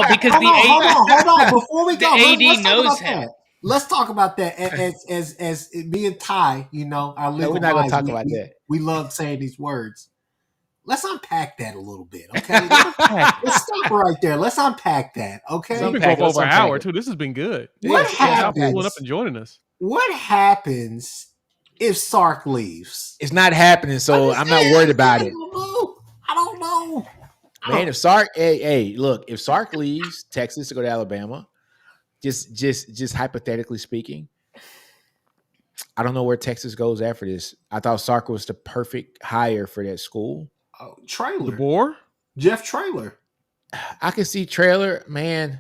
because hold on. Before we go, AD knows him. Let's talk about that. As me and Ty, our legal we're not going to talk minds, about that. We love saying these words. Let's unpack that a little bit, okay? Let's stop right there. Let's unpack that, okay? It's been going for over an hour too. This has been good. What happens? Pulling up and joining us. What happens if Sark leaves? It's not happening, so I'm not worried about it. I don't know. Man, if Sark, hey, look, if Sark leaves Texas to go to Alabama, just hypothetically speaking, I don't know where Texas goes after this. I thought Sark was the perfect hire for that school. Trailer. DeBoer? Jeff Trailer. I can see Trailer, man.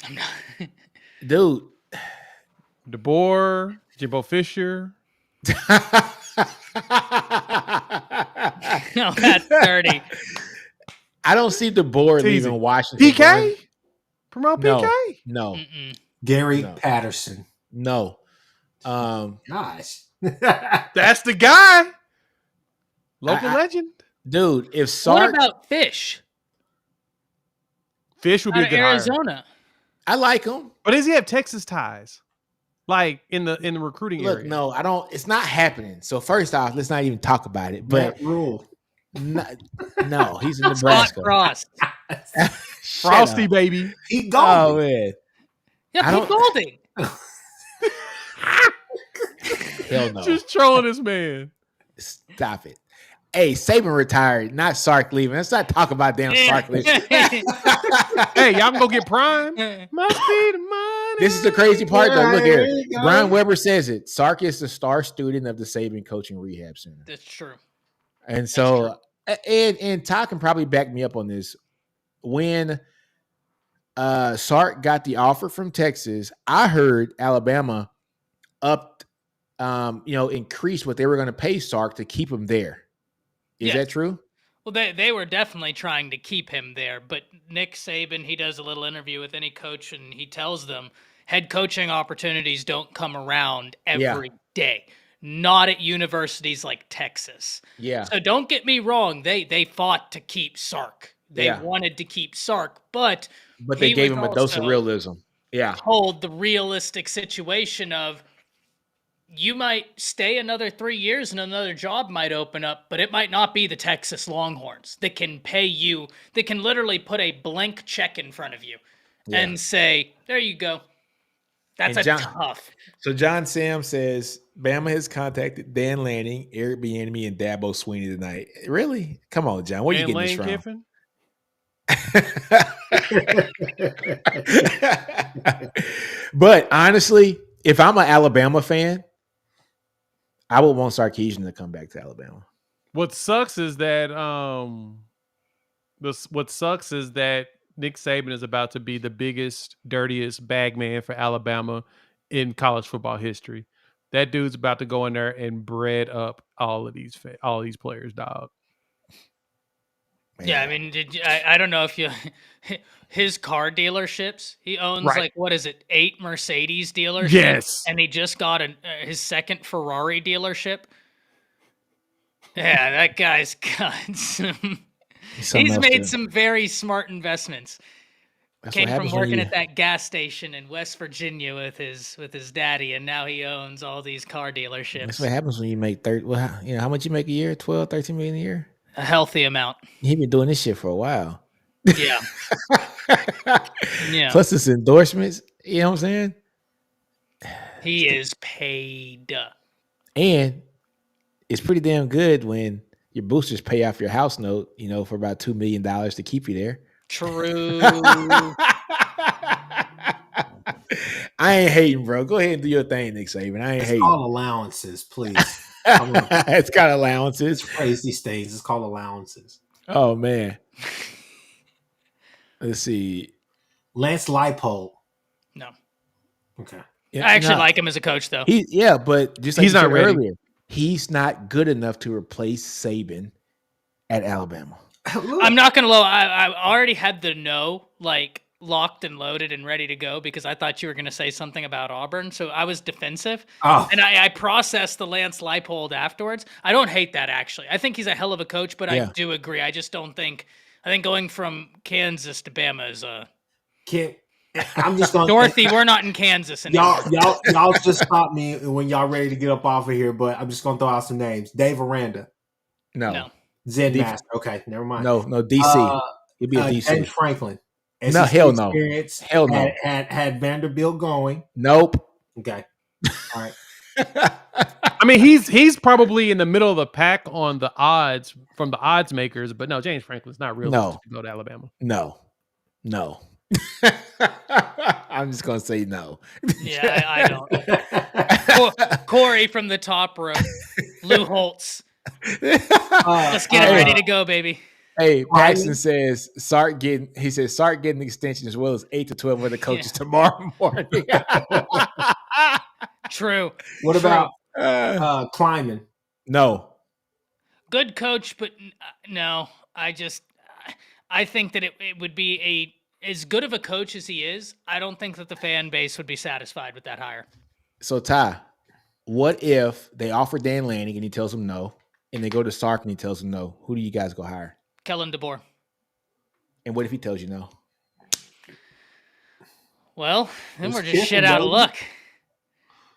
I'm not. Dude. DeBoer, Jimbo Fisher. No, that's dirty. I don't see DeBoer Teasing. leaving Washington. PK? Promote No. PK? No. Mm-mm. Gary No. Patterson. No. Gosh. That's the guy. Local legend. Dude, if What Sark, about Fish Fish would be out a of good hire. Arizona? I like him. But does he have Texas ties? Like in the recruiting Look, area? no, I don't. It's not happening. So first off, let's not even talk about it. But Matt Rule. no, he's in Scott Nebraska. Frost. Shut Frosty up. baby. He Oh gone. man, Yeah, I Pete don't- Golding. hell no. Just trolling this man. Stop it. Hey, Saban retired, not Sark leaving. Let's not talk about damn Sark leaving. Hey, y'all can go get Prime. Must be the money. This is the crazy part, though. Look There here. you go. Brian Weber says it. Sark is the star student of the Saban Coaching Rehab Center. That's true. And so, and Todd can probably back me up on this. When Sark got the offer from Texas, I heard Alabama increased what they were going to pay Sark to keep him there. Is Yes. that true? Well, they were definitely trying to keep him there, but Nick Saban, he does a little interview with any coach, and he tells them head coaching opportunities don't come around every day, not at universities like Texas. Yeah. So don't get me wrong, they fought to keep Sark. They wanted to keep Sark, but they he gave was him a dose of also realism. Yeah. told the realistic situation of you might stay another 3 years and another job might open up, but it might not be the Texas Longhorns that can pay you, that can literally put a blank check in front of you and say, there you go. That's And tough. So John Sam says Bama has contacted Dan Lanning, Eric Bieniemy, and Dabo Sweeney tonight. Really? Come on, John. Where are you getting this from? Kiffin? But honestly, if I'm an Alabama fan, I would want Sarkisian to come back to Alabama. What sucks is that Nick Saban is about to be the biggest, dirtiest bag man for Alabama in college football history. That dude's about to go in there and bread up all these players, dog. Man. Yeah, I mean, I don't know if you his car dealerships. He owns Right. 8 Mercedes dealerships. Yes. And he just got his second Ferrari dealership. Yeah, that guy's got some. He's made some very smart investments. Came from working at that gas station in West Virginia with his daddy, and now he owns all these car dealerships. That's what happens when you make 30. Well, how much you make a year? 12, 13 million a year? A healthy amount. He's been doing this shit for a while. Yeah. Yeah. Plus his endorsements. You know what I'm saying? He is paid. And it's pretty damn good when your boosters pay off your house note, for about $2 million to keep you there. True. I ain't hating, bro. Go ahead and do your thing, Nick Saban. I ain't It's hating. called allowances, please. It's got allowances. Praise these things. It's called allowances. Oh man. Let's see. Lance Leipold. No. Okay. Yeah, I actually like him as a coach, though. But just like He's you not said ready. earlier, he's not good enough to replace Saban at Alabama. I'm not going to lie. I already had the no, locked and loaded and ready to go because I thought you were going to say something about Auburn. So I was defensive. Oh. And I processed the Lance Leipold afterwards. I don't hate that, actually. I think he's a hell of a coach, but I do agree. I just don't think – I think going from Kansas to Bama is a – I'm just going Dorothy, we're not in Kansas anymore. Y'all just stop me when y'all ready to get up off of here, but I'm just going to throw out some names. Dave Aranda. No. Zen Master. Okay, never mind. No, DC. He'd be a DC. James Franklin. No, hell no. Hell no. Had Vanderbilt going. Nope. Okay. All right. I mean, he's probably in the middle of the pack on the odds from the odds makers, but no, James Franklin's not real No. to go to Alabama. No. I'm just gonna say no. Yeah, I don't. Corey from the top row. Lou Holtz. Let's get it ready to go, baby. Hey, Paxton Lyman? says Sark getting an extension as well as 8 to 12 other coaches tomorrow morning. True. What True. about Kleiman? No. Good coach, but no. I think that it would be as good of a coach as he is. I don't think that the fan base would be satisfied with that hire. So Ty, what if they offer Dan Lanning and he tells them no, and they go to Sark and he tells them no? Who do you guys go hire? Kellen DeBoer. And what if he tells you no? Well, then we're just Kiffin, shit out of baby. luck.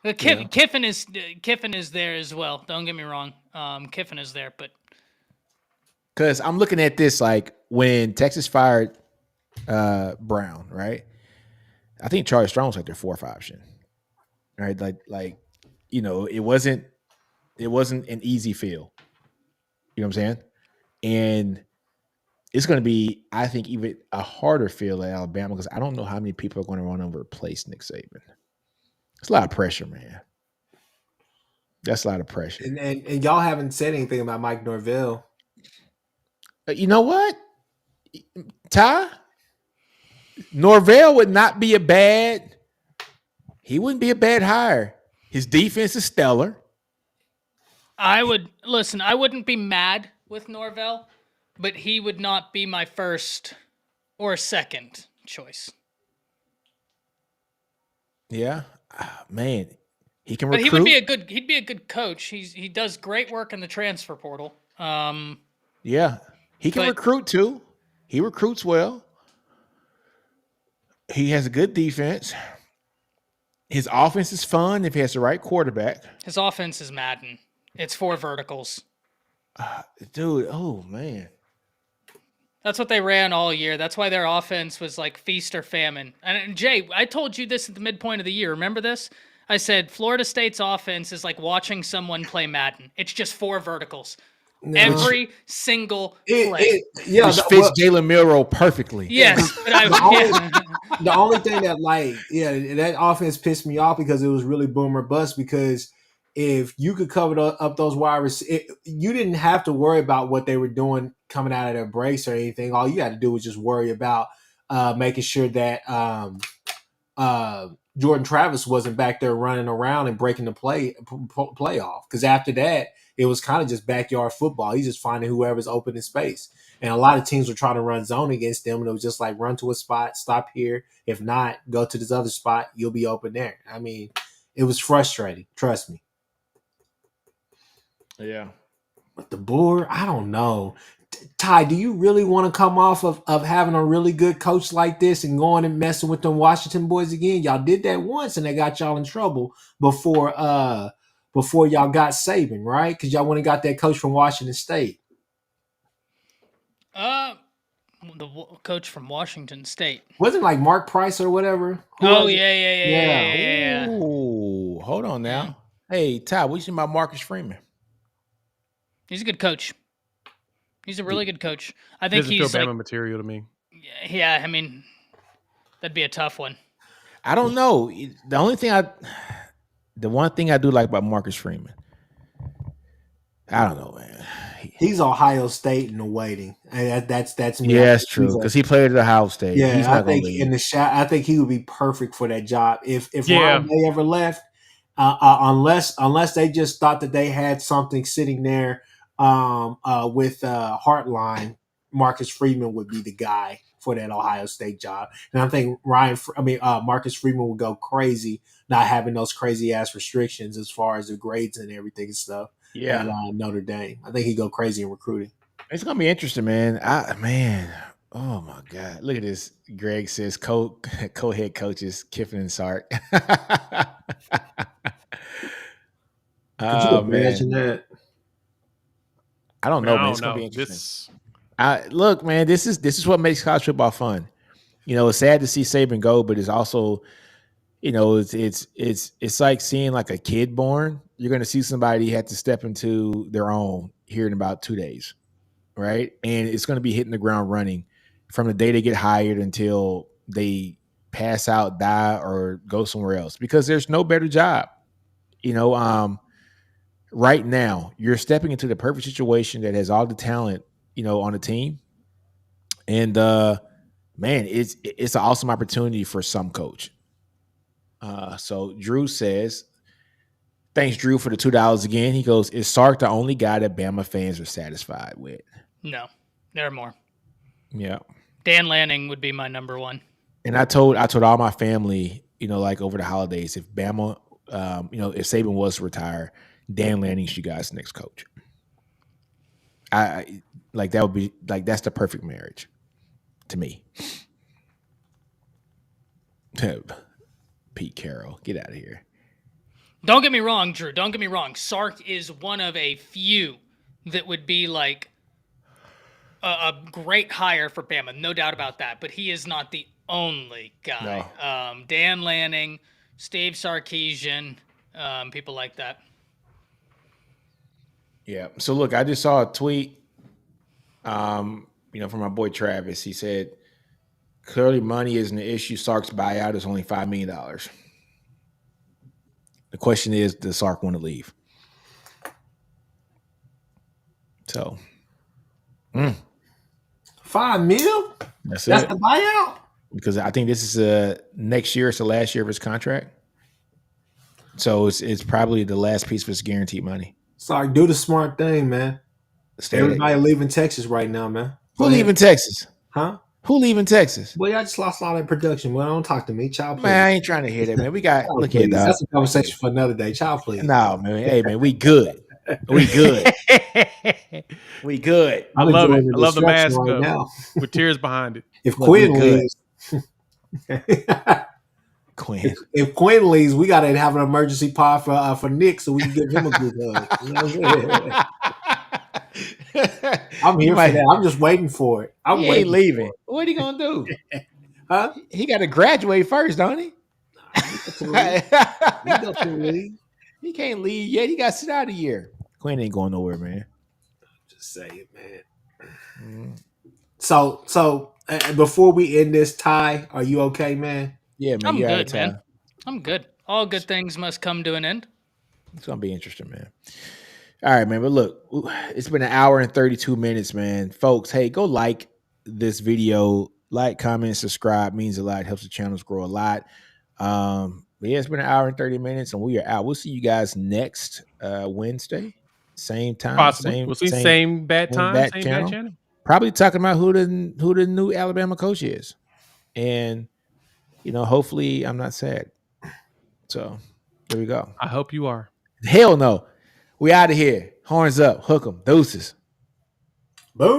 Yeah. Kiffin is there as well. Don't get me wrong. Kiffin is there, but Because I'm looking at this like when Texas fired Brown, right? I think Charlie Strong was like their fourth option, right? Like it wasn't an easy fill. You know what I'm saying? And it's going to be, I think, even a harder fill at Alabama because I don't know how many people are going to want to replace Nick Saban. It's a lot of pressure, man. That's a lot of pressure. And y'all haven't said anything about Mike Norvell. You know what, Ty? Norvell would not be he wouldn't be a bad hire. His defense is stellar. I wouldn't be mad with Norvell, but he would not be my first or second choice. Yeah, man, he can But recruit. he'd be a good coach. He does great work in the transfer portal. Yeah, he can recruit too. He recruits well. He has a good defense. His offense is fun if he has the right quarterback. His offense is Madden. It's 4 verticals. Dude, oh man. That's what they ran all year. That's why their offense was like feast or famine. And Jay, I told you this at the midpoint of the year. Remember this? I said Florida State's offense is like watching someone play Madden. It's just 4 verticals. No. Every single play. Which fits Jalen Milroe perfectly. Yes. But the only thing that that offense pissed me off because it was really boom or bust because if you could cover up those wide receivers, you didn't have to worry about what they were doing coming out of their breaks or anything. All you had to do was just worry about making sure that Jordan Travis wasn't back there running around and breaking the play off. Because after that, it was kind of just backyard football. He's just finding whoever's open in space. And a lot of teams were trying to run zone against them, and it was just like run to a spot, stop here. If not, go to this other spot. You'll be open there. I mean, it was frustrating. Trust me. Yeah. But the board, I don't know. Ty, do you really want to come off of having a really good coach like this and going and messing with them Washington boys again? Y'all did that once, and they got y'all in trouble before y'all got Saban, right? Because y'all went and got that coach from Washington State. The coach from Washington State. Wasn't it like Mark Price or whatever? Yeah. Oh, hold on now. Hey, Ty, what you think about Marcus Freeman? He's a good coach. He's a really good coach. I think Doesn't he's feel Bama material to me. Yeah, I mean, that'd be a tough one. I don't know. The one thing I do like about Marcus Freeman, I don't know, man. He's Ohio State in the waiting. That's me. Yeah, that's true because he played at Ohio State. Yeah, he's not I think leave. in the shot, I think he would be perfect for that job. If Yeah. Ryan Day ever left, unless they just thought that they had something sitting there with Heartline, Marcus Freeman would be the guy for that Ohio State job. And I think Marcus Freeman would go crazy not having those crazy ass restrictions as far as the grades and everything and stuff. Yeah, at Notre Dame. I think he'd go crazy in recruiting. It's gonna be interesting, man. Oh my God! Look at this. Greg says co-head coaches Kiffin and Sark. Could you imagine that? I don't know, man. It's gonna be interesting. Look, man, this is what makes college football fun. It's sad to see Saban go, but it's also, it's like seeing like a kid born. You're going to see somebody had to step into their own here in about 2 days, right? And it's going to be hitting the ground running from the day they get hired until they pass out, die, or go somewhere else because there's no better job. Right now, you're stepping into the perfect situation that has all the talent, on the team. And man, it's an awesome opportunity for some coach. So Drew says, thanks, Drew, for the $2 again. He goes, is Sark the only guy that Bama fans are satisfied with? No, there are more. Yeah. Dan Lanning would be my number one. And I told all my family, like over the holidays, if Bama, if Saban was to retire, Dan Lanning's you guys' next coach. I like that would be like that's the perfect marriage to me. Pete Carroll, get out of here. Don't get me wrong, Drew. Don't get me wrong. Sark is one of a few that would be like a great hire for Bama, no doubt about that. But he is not the only guy. No. Dan Lanning, Steve Sarkisian, people like that. Yeah. So look, I just saw a tweet, from my boy Travis. He said, clearly money isn't an issue. Sark's buyout is only $5 million. The question is, does Sark want to leave? So, $5 million? That's the it. buyout? Because I think this is next year. It's the last year of his contract. So it's probably the last piece of his guaranteed money. Sark, do the smart thing, man. Everybody leaving Texas right now, man. Who leaving Texas? Huh? Who leaving Texas? Well, I just lost all that production. Well, don't talk to me. Child, please. Man, I ain't trying to hear that, man. We got look here, dog. That's a conversation for another day. Child, please. No, man. Hey, man, we good. We good. We good. I love it. I love the mask right now with tears behind it. If Quinn leaves, if Quinn leaves, we got to have an emergency pod for Nick so we can give him a good hug. You know what I'm I'm here for that. I'm just waiting for it. He ain't leaving. What he gonna do? Huh? He got to graduate first, don't he? He can't leave yet. He got to sit out a year. Quinn ain't going nowhere, man. Just say it, man. So before we end this, Ty, are you okay, man? Yeah, man. I'm good, man. I'm good. All good things must come to an end. It's gonna be interesting, man. All right, man. But look, it's been an hour and 32 minutes, man. Folks, hey, go like this video. Like, comment, subscribe. Means a lot. Helps the channels grow a lot. But yeah, it's been an hour and 30 minutes, and we are out. We'll see you guys next Wednesday. Same time. Possibly. We'll see same bad time, same bad channel. Probably talking about who the new Alabama coach is. And, hopefully I'm not sad. So, there we go. I hope you are. Hell no. We out of here. Horns up. Hook 'em. Deuces. Boom.